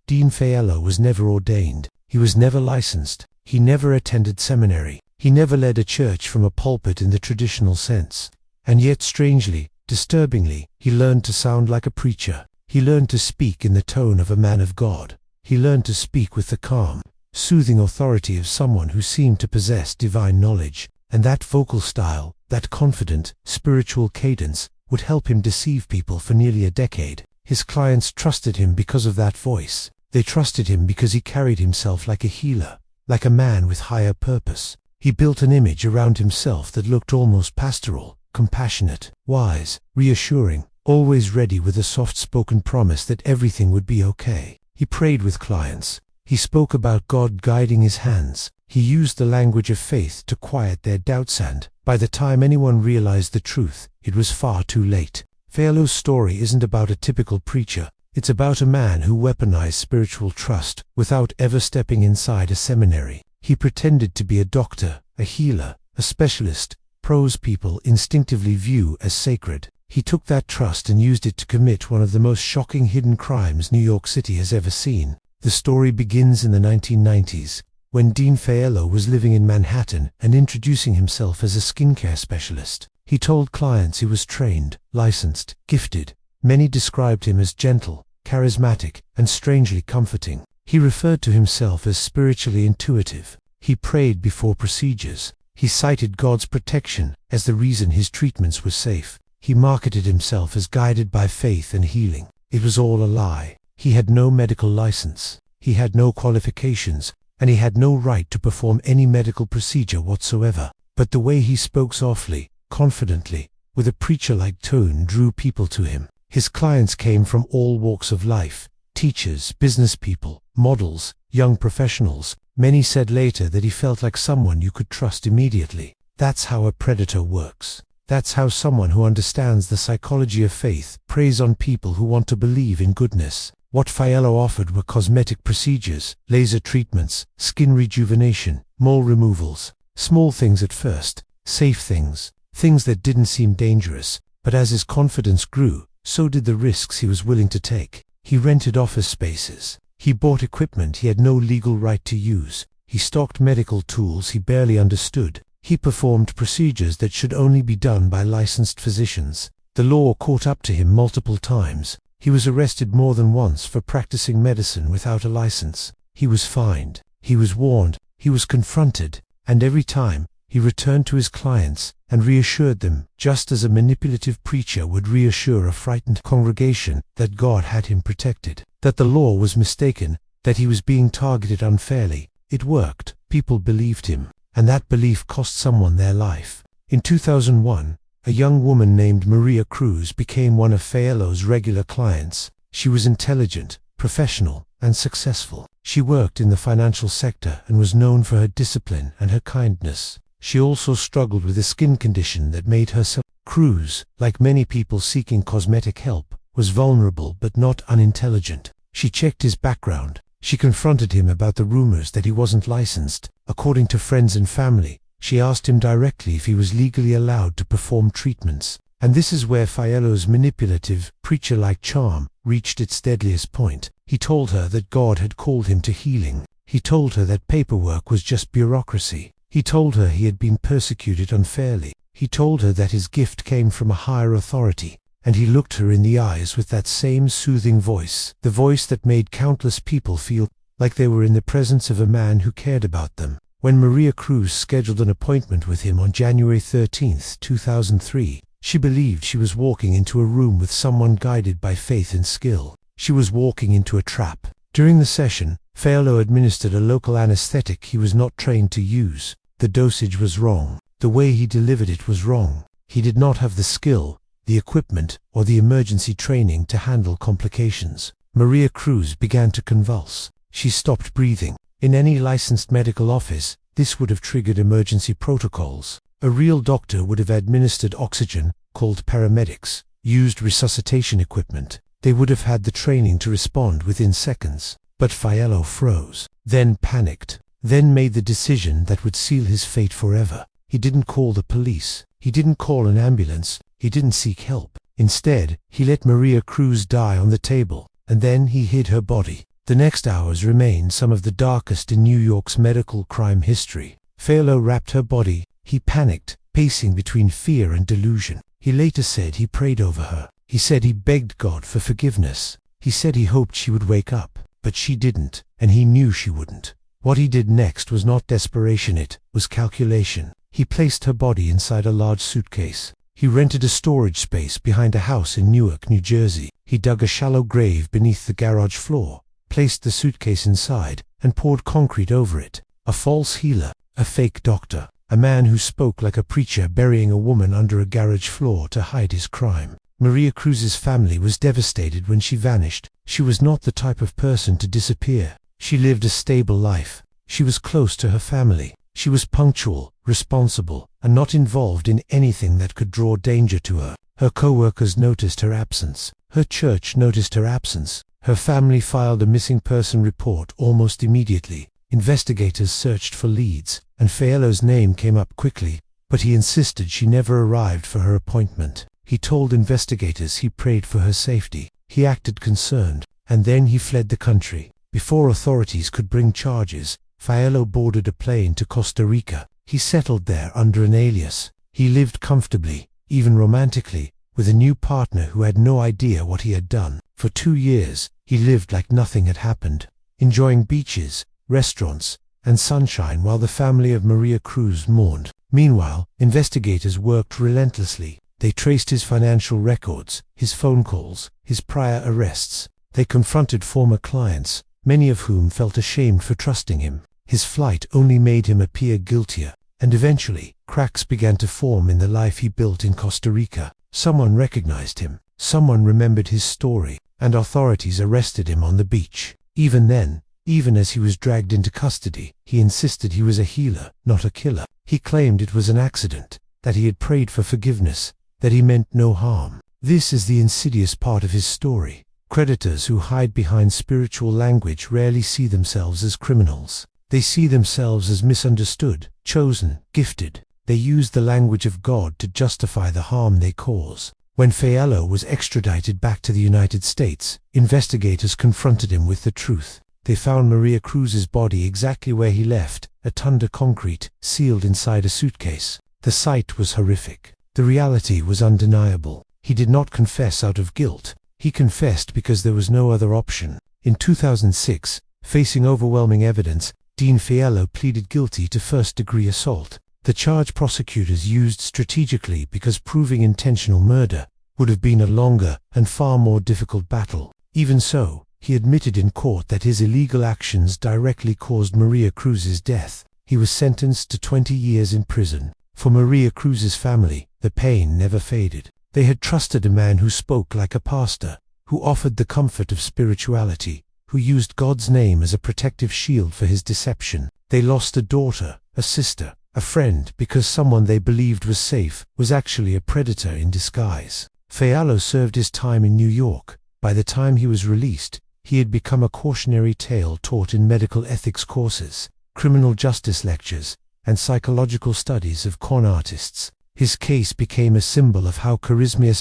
Dean Faiello was never ordained. He was never licensed. He never attended seminary. He never led a church from a pulpit in the traditional sense. And yet, strangely, disturbingly, he learned to sound like a preacher. He learned to speak in the tone of a man of God. He learned to speak with the calm, soothing authority of someone who seemed to possess divine knowledge, and that vocal style, that confident, spiritual cadence, would help him deceive people for nearly a decade. His clients trusted him because of that voice. They trusted him because he carried himself like a healer, like a man with higher purpose. He built an image around himself that looked almost pastoral, compassionate, wise, reassuring, always ready with a soft-spoken promise that everything would be okay. He prayed with clients. He spoke about God guiding his hands. He used the language of faith to quiet their doubts, and, by the time anyone realized the truth, it was far too late. Faiello's story isn't about a typical preacher. It's about a man who weaponized spiritual trust without ever stepping inside a seminary. He pretended to be a doctor, a healer, a specialist, prose people instinctively view as sacred. He took that trust and used it to commit one of the most shocking hidden crimes New York City has ever seen. The story begins in the 1990s, when Dean Faiello was living in Manhattan and introducing himself as a skincare specialist. He told clients he was trained, licensed, gifted. Many described him as gentle, charismatic, and strangely comforting. He referred to himself as spiritually intuitive. He prayed before procedures. He cited God's protection as the reason his treatments were safe. He marketed himself as guided by faith and healing. It was all a lie. He had no medical license. He had no qualifications, and he had no right to perform any medical procedure whatsoever. But the way he spoke softly, confidently, with a preacher-like tone drew people to him. His clients came from all walks of life: teachers, business people, models, young professionals. Many said later that he felt like someone you could trust immediately. That's how a predator works. That's how someone who understands the psychology of faith preys on people who want to believe in goodness. What Faiello offered were cosmetic procedures, laser treatments, skin rejuvenation, mole removals. Small things at first, safe things, things that didn't seem dangerous, but as his confidence grew, so did the risks he was willing to take. He rented office spaces. He bought equipment he had no legal right to use. He stocked medical tools he barely understood. He performed procedures that should only be done by licensed physicians. The law caught up to him multiple times. He was arrested more than once for practicing medicine without a license. He was fined. He was warned. He was confronted. And every time, he returned to his clients and reassured them, just as a manipulative preacher would reassure a frightened congregation, that God had him protected, that the law was mistaken, that he was being targeted unfairly. It worked. People believed him. And that belief cost someone their life. In 2001, a young woman named Maria Cruz became one of Faiello's regular clients. She was intelligent, professional, and successful. She worked in the financial sector and was known for her discipline and her kindness. She also struggled with a skin condition that made her so. Cruz, like many people seeking cosmetic help, was vulnerable but not unintelligent. She checked his background. She confronted him about the rumors that he wasn't licensed. According to friends and family, she asked him directly if he was legally allowed to perform treatments. And this is where Faiello's manipulative, preacher-like charm reached its deadliest point. He told her that God had called him to healing. He told her that paperwork was just bureaucracy. He told her he had been persecuted unfairly. He told her that his gift came from a higher authority. And he looked her in the eyes with that same soothing voice, the voice that made countless people feel like they were in the presence of a man who cared about them. When Maria Cruz scheduled an appointment with him on January 13, 2003, she believed she was walking into a room with someone guided by faith and skill. She was walking into a trap. During the session, Faiello administered a local anesthetic he was not trained to use. The dosage was wrong. The way he delivered it was wrong. He did not have the skill, the equipment, or the emergency training to handle complications. Maria Cruz began to convulse. She stopped breathing. In any licensed medical office, this would have triggered emergency protocols. A real doctor would have administered oxygen, called paramedics, used resuscitation equipment. They would have had the training to respond within seconds. But Faiello froze, then panicked, then made the decision that would seal his fate forever. He didn't call the police. He didn't call an ambulance. He didn't seek help. Instead, he let Maria Cruz die on the table, and then he hid her body. The next hours remained some of the darkest in New York's medical crime history. Faiello wrapped her body. He panicked, pacing between fear and delusion. He later said he prayed over her. He said he begged God for forgiveness. He said he hoped she would wake up, but she didn't, and he knew she wouldn't. What he did next was not desperation, it was calculation. He placed her body inside a large suitcase. He rented a storage space behind a house in Newark, New Jersey. He dug a shallow grave beneath the garage floor, placed the suitcase inside, and poured concrete over it. A false healer, a fake doctor, a man who spoke like a preacher burying a woman under a garage floor to hide his crime. Maria Cruz's family was devastated when she vanished. She was not the type of person to disappear. She lived a stable life. She was close to her family. She was punctual, responsible, and not involved in anything that could draw danger to her. Her co-workers noticed her absence. Her church noticed her absence. Her family filed a missing person report almost immediately. Investigators searched for leads, and Faiello's name came up quickly, but he insisted she never arrived for her appointment. He told investigators he prayed for her safety. He acted concerned, and then he fled the country. Before authorities could bring charges, Faiello boarded a plane to Costa Rica. He settled there under an alias. He lived comfortably, even romantically, with a new partner who had no idea what he had done. For 2 years, he lived like nothing had happened, enjoying beaches, restaurants, and sunshine while the family of Maria Cruz mourned. Meanwhile, investigators worked relentlessly. They traced his financial records, his phone calls, his prior arrests. They confronted former clients, many of whom felt ashamed for trusting him. His flight only made him appear guiltier, and eventually, cracks began to form in the life he built in Costa Rica. Someone recognized him, someone remembered his story, and authorities arrested him on the beach. Even then, even as he was dragged into custody, he insisted he was a healer, not a killer. He claimed it was an accident, that he had prayed for forgiveness, that he meant no harm. This is the insidious part of his story. Predators who hide behind spiritual language rarely see themselves as criminals. They see themselves as misunderstood, chosen, gifted. They use the language of God to justify the harm they cause. When Faiello was extradited back to the United States, investigators confronted him with the truth. They found Maria Cruz's body exactly where he left, a under concrete, sealed inside a suitcase. The sight was horrific. The reality was undeniable. He did not confess out of guilt. He confessed because there was no other option. In 2006, facing overwhelming evidence, Dean Faiello pleaded guilty to first-degree assault. The charge prosecutors used strategically because proving intentional murder would have been a longer and far more difficult battle. Even so, he admitted in court that his illegal actions directly caused Maria Cruz's death. He was sentenced to 20 years in prison. For Maria Cruz's family, the pain never faded. They had trusted a man who spoke like a pastor, who offered the comfort of spirituality, who used God's name as a protective shield for his deception. They lost a daughter, a sister, a friend because someone they believed was safe was actually a predator in disguise. Faiello served his time in New York. By the time he was released, he had become a cautionary tale taught in medical ethics courses, criminal justice lectures, and psychological studies of con artists. His case became a symbol of how charisma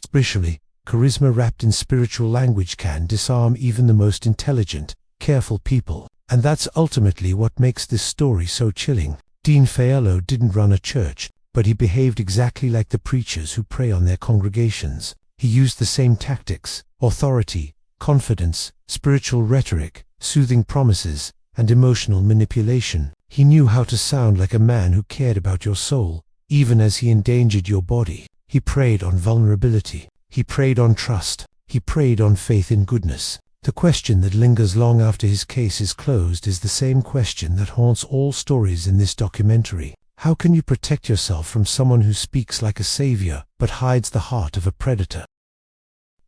wrapped in spiritual language can disarm even the most intelligent, careful people. And that's ultimately what makes this story so chilling. Dean Faiello didn't run a church, but he behaved exactly like the preachers who prey on their congregations. He used the same tactics: authority, confidence, spiritual rhetoric, soothing promises, and emotional manipulation. He knew how to sound like a man who cared about your soul, even as he endangered your body. He preyed on vulnerability. He preyed on trust. He preyed on faith in goodness. The question that lingers long after his case is closed is the same question that haunts all stories in this documentary. How can you protect yourself from someone who speaks like a savior but hides the heart of a predator?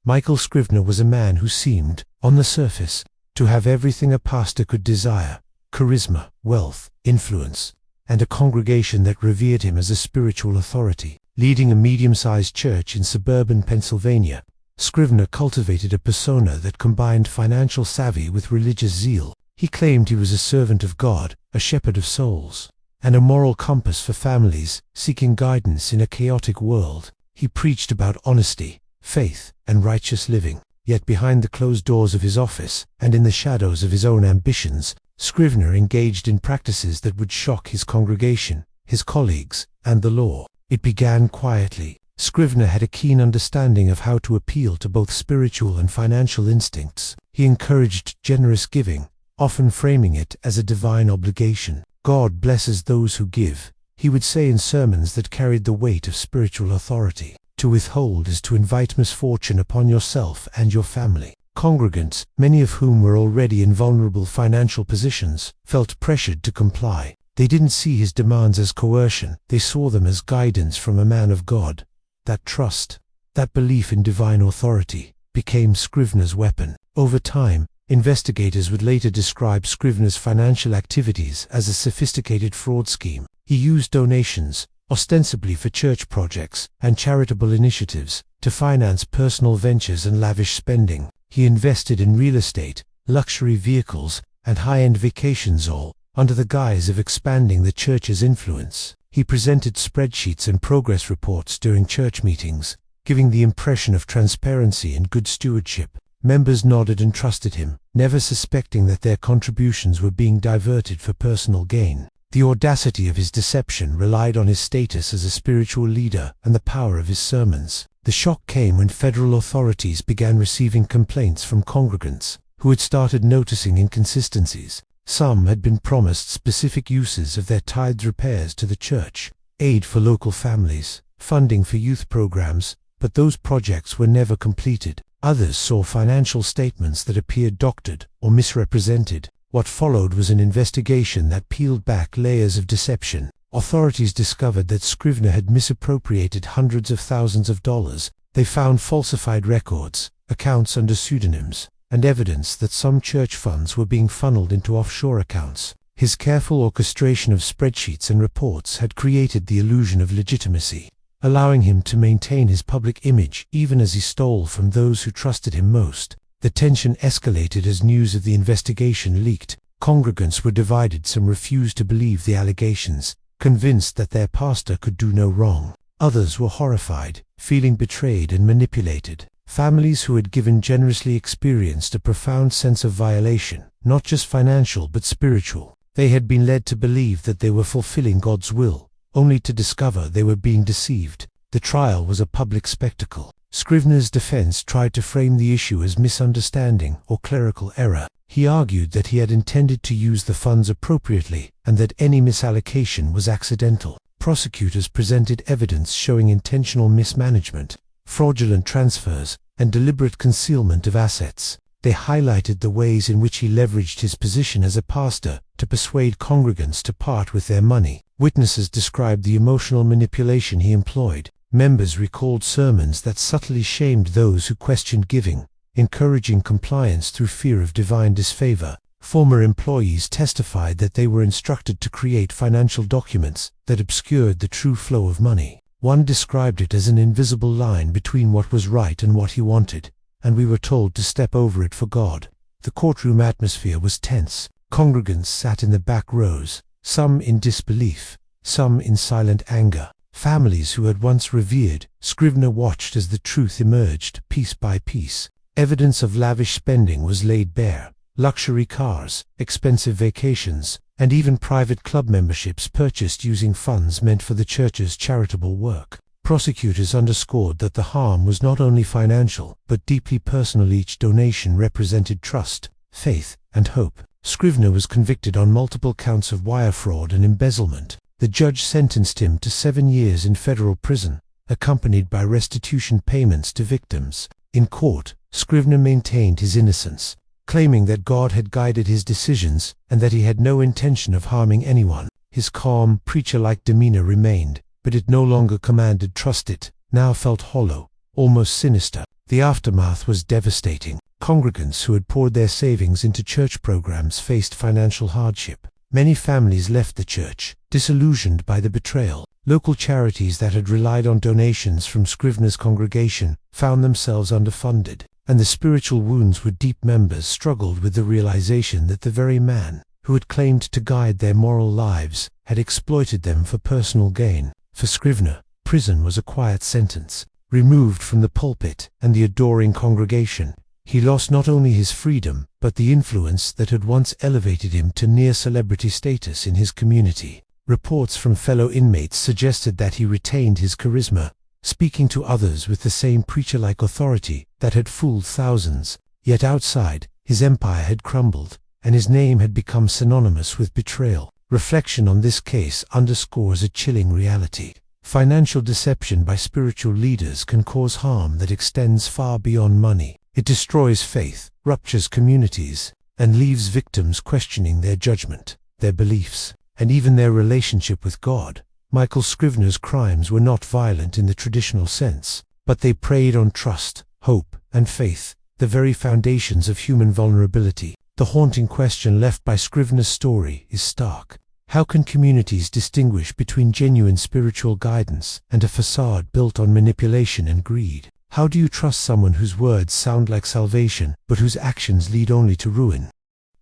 Michael Scrivner was a man who seemed, on the surface, to have everything a pastor could desire: charisma, wealth, influence, and a congregation that revered him as a spiritual authority. Leading a medium-sized church in suburban Pennsylvania, Scrivner cultivated a persona that combined financial savvy with religious zeal. He claimed he was a servant of God, a shepherd of souls, and a moral compass for families seeking guidance in a chaotic world. He preached about honesty, faith, and righteous living. Yet behind the closed doors of his office, and in the shadows of his own ambitions, Scrivner engaged in practices that would shock his congregation, his colleagues, and the law. It began quietly. Scrivner had a keen understanding of how to appeal to both spiritual and financial instincts. He encouraged generous giving, often framing it as a divine obligation. God blesses those who give, he would say in sermons that carried the weight of spiritual authority. To withhold is to invite misfortune upon yourself and your family. Congregants, many of whom were already in vulnerable financial positions, felt pressured to comply. They didn't see his demands as coercion, they saw them as guidance from a man of God. That trust, that belief in divine authority, became Scrivner's weapon. Over time, investigators would later describe Scrivner's financial activities as a sophisticated fraud scheme. He used donations, ostensibly for church projects and charitable initiatives, to finance personal ventures and lavish spending. He invested in real estate, luxury vehicles, and high-end vacations, all under the guise of expanding the church's influence. He presented spreadsheets and progress reports during church meetings, giving the impression of transparency and good stewardship. Members nodded and trusted him, never suspecting that their contributions were being diverted for personal gain. The audacity of his deception relied on his status as a spiritual leader and the power of his sermons. The shock came when federal authorities began receiving complaints from congregants who had started noticing inconsistencies. Some had been promised specific uses of their tithes repairs to the church, aid for local families, funding for youth programs, but those projects were never completed. Others saw financial statements that appeared doctored or misrepresented. What followed was an investigation that peeled back layers of deception. Authorities discovered that Scrivner had misappropriated hundreds of thousands of dollars. They found falsified records, accounts under pseudonyms, and evidence that some church funds were being funneled into offshore accounts. His careful orchestration of spreadsheets and reports had created the illusion of legitimacy, allowing him to maintain his public image even as he stole from those who trusted him most. The tension escalated as news of the investigation leaked. Congregants were divided. Some refused to believe the allegations, convinced that their pastor could do no wrong. Others were horrified, feeling betrayed and manipulated. Families who had given generously experienced a profound sense of violation, not just financial but spiritual. They had been led to believe that they were fulfilling God's will, only to discover they were being deceived. The trial was a public spectacle. Scrivner's defense tried to frame the issue as misunderstanding or clerical error. He argued that he had intended to use the funds appropriately and that any misallocation was accidental. Prosecutors presented evidence showing intentional mismanagement, fraudulent transfers, and deliberate concealment of assets. They highlighted the ways in which he leveraged his position as a pastor to persuade congregants to part with their money. Witnesses described the emotional manipulation he employed. Members recalled sermons that subtly shamed those who questioned giving, encouraging compliance through fear of divine disfavor. Former employees testified that they were instructed to create financial documents that obscured the true flow of money. One described it as an invisible line between what was right and what he wanted, and we were told to step over it for God. The courtroom atmosphere was tense. Congregants sat in the back rows, some in disbelief, some in silent anger. Families who had once revered Scrivner watched as the truth emerged piece by piece. Evidence of lavish spending was laid bare. Luxury cars, expensive vacations, and even private club memberships purchased using funds meant for the church's charitable work. Prosecutors underscored that the harm was not only financial, but deeply personal. Each donation represented trust, faith, and hope. Scrivner was convicted on multiple counts of wire fraud and embezzlement. The judge sentenced him to 7 years in federal prison, accompanied by restitution payments to victims. In court, Scrivner maintained his innocence, claiming that God had guided his decisions and that he had no intention of harming anyone. His calm, preacher-like demeanor remained, but it no longer commanded trust. It now felt hollow, almost sinister. The aftermath was devastating. Congregants who had poured their savings into church programs faced financial hardship. Many families left the church, disillusioned by the betrayal. Local charities that had relied on donations from Scrivner's congregation found themselves underfunded, and the spiritual wounds were deep. Members struggled with the realization that the very man who had claimed to guide their moral lives had exploited them for personal gain. For Scrivner, prison was a quiet sentence. Removed from the pulpit and the adoring congregation, he lost not only his freedom, but the influence that had once elevated him to near celebrity status in his community. Reports from fellow inmates suggested that he retained his charisma, speaking to others with the same preacher-like authority that had fooled thousands. Yet outside, his empire had crumbled. and his name had become synonymous with betrayal. Reflection on this case underscores a chilling reality. Financial deception by spiritual leaders can cause harm that extends far beyond money. It destroys faith, ruptures communities, and leaves victims questioning their judgment, their beliefs, and even their relationship with God. Michael Scrivner's crimes were not violent in the traditional sense, but they preyed on trust, hope, and faith, the very foundations of human vulnerability. The haunting question left by Scrivner's story is stark. How can communities distinguish between genuine spiritual guidance and a facade built on manipulation and greed? How do you trust someone whose words sound like salvation, but whose actions lead only to ruin?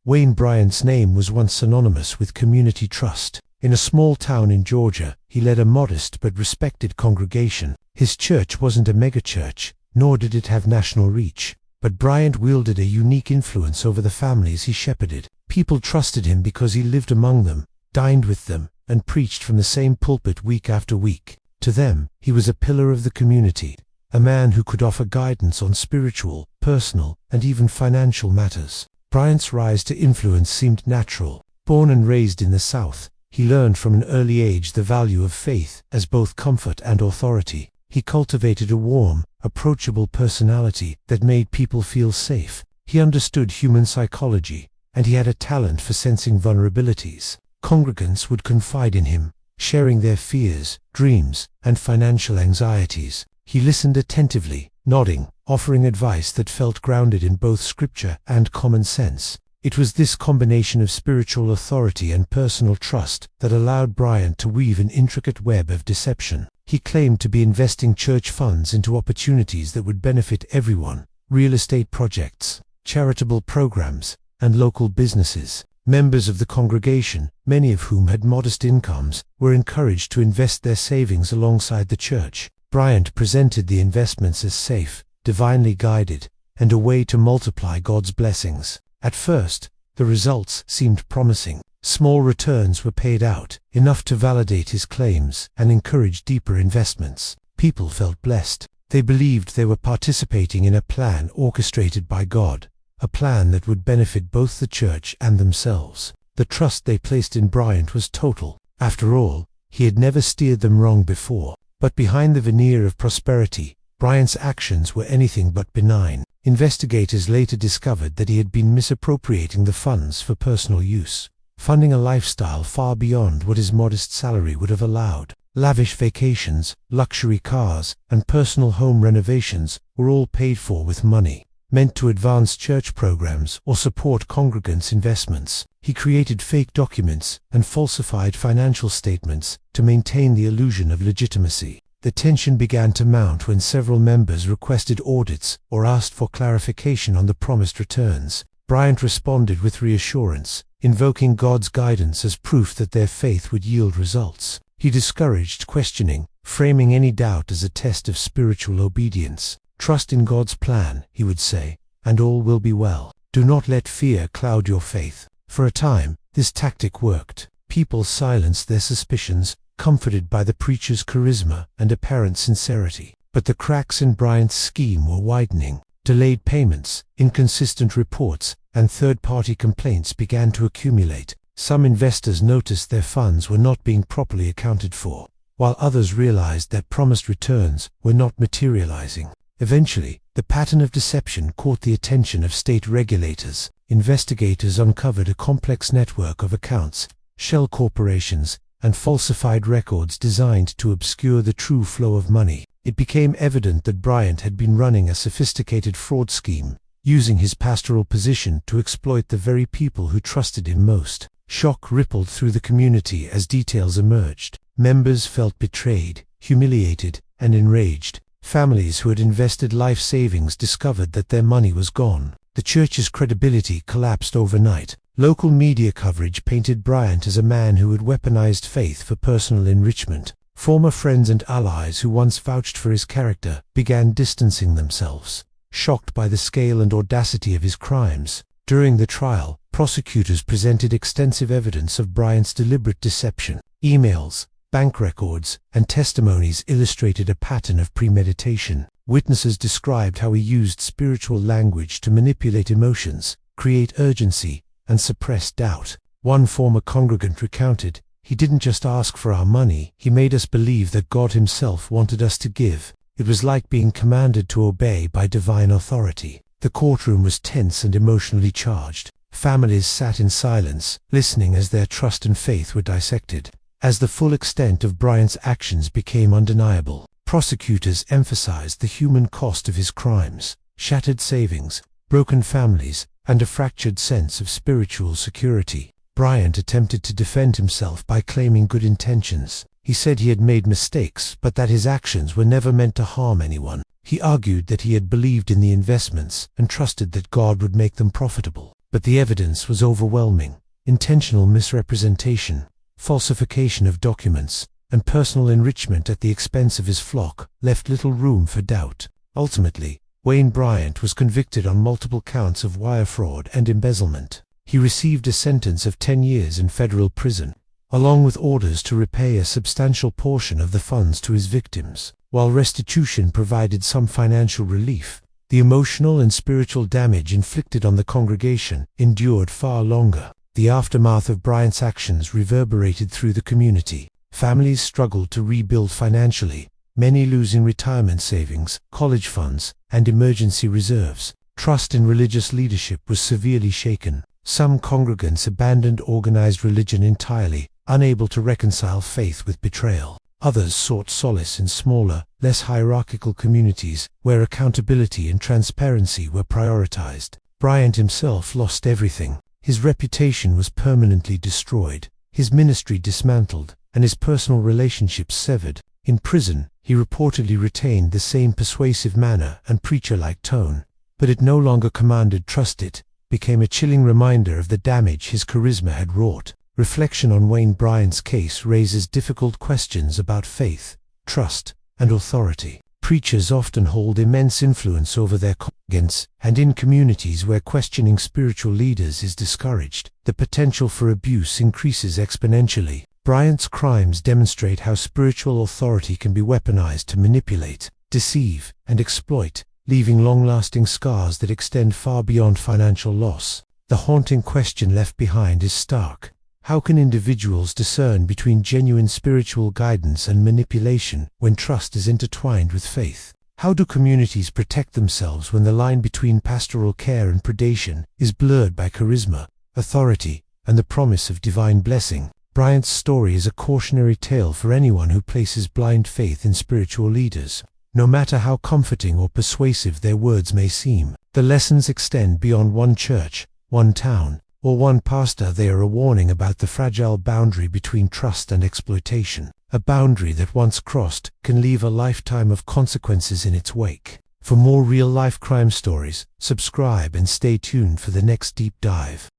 Wayne Bryant's name was once synonymous with community trust. In a small town in Georgia, he led a modest but respected congregation. His church wasn't a megachurch, nor did it have national reach, but Bryant wielded a unique influence over the families he shepherded. People trusted him because he lived among them, dined with them, and preached from the same pulpit week after week. To them, he was a pillar of the community, a man who could offer guidance on spiritual, personal, and even financial matters. Bryant's rise to influence seemed natural. Born and raised in the South, he learned from an early age the value of faith as both comfort and authority. He cultivated a warm, approachable personality that made people feel safe. He understood human psychology, and he had a talent for sensing vulnerabilities. Congregants would confide in him, sharing their fears, dreams, and financial anxieties. He listened attentively, nodding, offering advice that felt grounded in both scripture and common sense. It was this combination of spiritual authority and personal trust that allowed Bryant to weave an intricate web of deception. He claimed to be investing church funds into opportunities that would benefit everyone: real estate projects, charitable programs, and local businesses. Members of the congregation, many of whom had modest incomes, were encouraged to invest their savings alongside the church. Bryant presented the investments as safe, divinely guided, and a way to multiply God's blessings. At first, the results seemed promising. Small returns were paid out, enough to validate his claims and encourage deeper investments. People felt blessed. They believed they were participating in a plan orchestrated by God, a plan that would benefit both the church and themselves. The trust they placed in Bryant was total. After all, he had never steered them wrong before. But behind the veneer of prosperity, Bryant's actions were anything but benign. Investigators later discovered that he had been misappropriating the funds for personal use, funding a lifestyle far beyond what his modest salary would have allowed. Lavish vacations, luxury cars, and personal home renovations were all paid for with money meant to advance church programs or support congregants' investments. He created fake documents and falsified financial statements to maintain the illusion of legitimacy. The tension began to mount when several members requested audits or asked for clarification on the promised returns. Bryant responded with reassurance, invoking God's guidance as proof that their faith would yield results. He discouraged questioning, framing any doubt as a test of spiritual obedience. "Trust in God's plan," he would say, "and all will be well. Do not let fear cloud your faith." For a time, this tactic worked. People silenced their suspicions, comforted by the preacher's charisma and apparent sincerity. But the cracks in Bryant's scheme were widening. Delayed payments, inconsistent reports, and third-party complaints began to accumulate. Some investors noticed their funds were not being properly accounted for, while others realized that promised returns were not materializing. Eventually, the pattern of deception caught the attention of state regulators. Investigators uncovered a complex network of accounts, shell corporations, and falsified records designed to obscure the true flow of money. It became evident that Bryant had been running a sophisticated fraud scheme, using his pastoral position to exploit the very people who trusted him most. Shock rippled through the community as details emerged. Members felt betrayed, humiliated, and enraged. Families who had invested life savings discovered that their money was gone. The church's credibility collapsed overnight. Local media coverage painted Bryant as a man who had weaponized faith for personal enrichment. Former friends and allies who once vouched for his character began distancing themselves, shocked by the scale and audacity of his crimes. During the trial, prosecutors presented extensive evidence of Bryant's deliberate deception. Emails, bank records, and testimonies illustrated a pattern of premeditation. Witnesses described how he used spiritual language to manipulate emotions, create urgency, and suppressed doubt. One former congregant recounted, "He didn't just ask for our money, he made us believe that God himself wanted us to give. It was like being commanded to obey by divine authority." The courtroom was tense and emotionally charged. Families sat in silence, listening as their trust and faith were dissected. As the full extent of Bryant's actions became undeniable, prosecutors emphasized the human cost of his crimes: shattered savings, broken families, and a fractured sense of spiritual security. Bryant attempted to defend himself by claiming good intentions. He said he had made mistakes, but that his actions were never meant to harm anyone. He argued that he had believed in the investments and trusted that God would make them profitable. But the evidence was overwhelming. Intentional misrepresentation, falsification of documents, and personal enrichment at the expense of his flock left little room for doubt. Ultimately, Wayne Bryant was convicted on multiple counts of wire fraud and embezzlement. He received a sentence of 10 years in federal prison, along with orders to repay a substantial portion of the funds to his victims. While restitution provided some financial relief, the emotional and spiritual damage inflicted on the congregation endured far longer. The aftermath of Bryant's actions reverberated through the community. Families struggled to rebuild financially, many losing retirement savings, college funds, and emergency reserves. Trust in religious leadership was severely shaken. Some congregants abandoned organized religion entirely, unable to reconcile faith with betrayal. Others sought solace in smaller, less hierarchical communities, where accountability and transparency were prioritized. Bryant himself lost everything. His reputation was permanently destroyed, his ministry dismantled, and his personal relationships severed. In prison, he reportedly retained the same persuasive manner and preacher-like tone, but it no longer commanded trust. It became a chilling reminder of the damage his charisma had wrought. Reflection on Wayne Bryant's case raises difficult questions about faith, trust, and authority. Preachers often hold immense influence over their congregants, and in communities where questioning spiritual leaders is discouraged, the potential for abuse increases exponentially. Bryant's crimes demonstrate how spiritual authority can be weaponized to manipulate, deceive, and exploit, leaving long-lasting scars that extend far beyond financial loss. The haunting question left behind is stark. How can individuals discern between genuine spiritual guidance and manipulation when trust is intertwined with faith? How do communities protect themselves when the line between pastoral care and predation is blurred by charisma, authority, and the promise of divine blessing? Bryant's story is a cautionary tale for anyone who places blind faith in spiritual leaders. No matter how comforting or persuasive their words may seem, the lessons extend beyond one church, one town, or one pastor. They are a warning about the fragile boundary between trust and exploitation, a boundary that once crossed can leave a lifetime of consequences in its wake. For more real-life crime stories, subscribe and stay tuned for the next deep dive.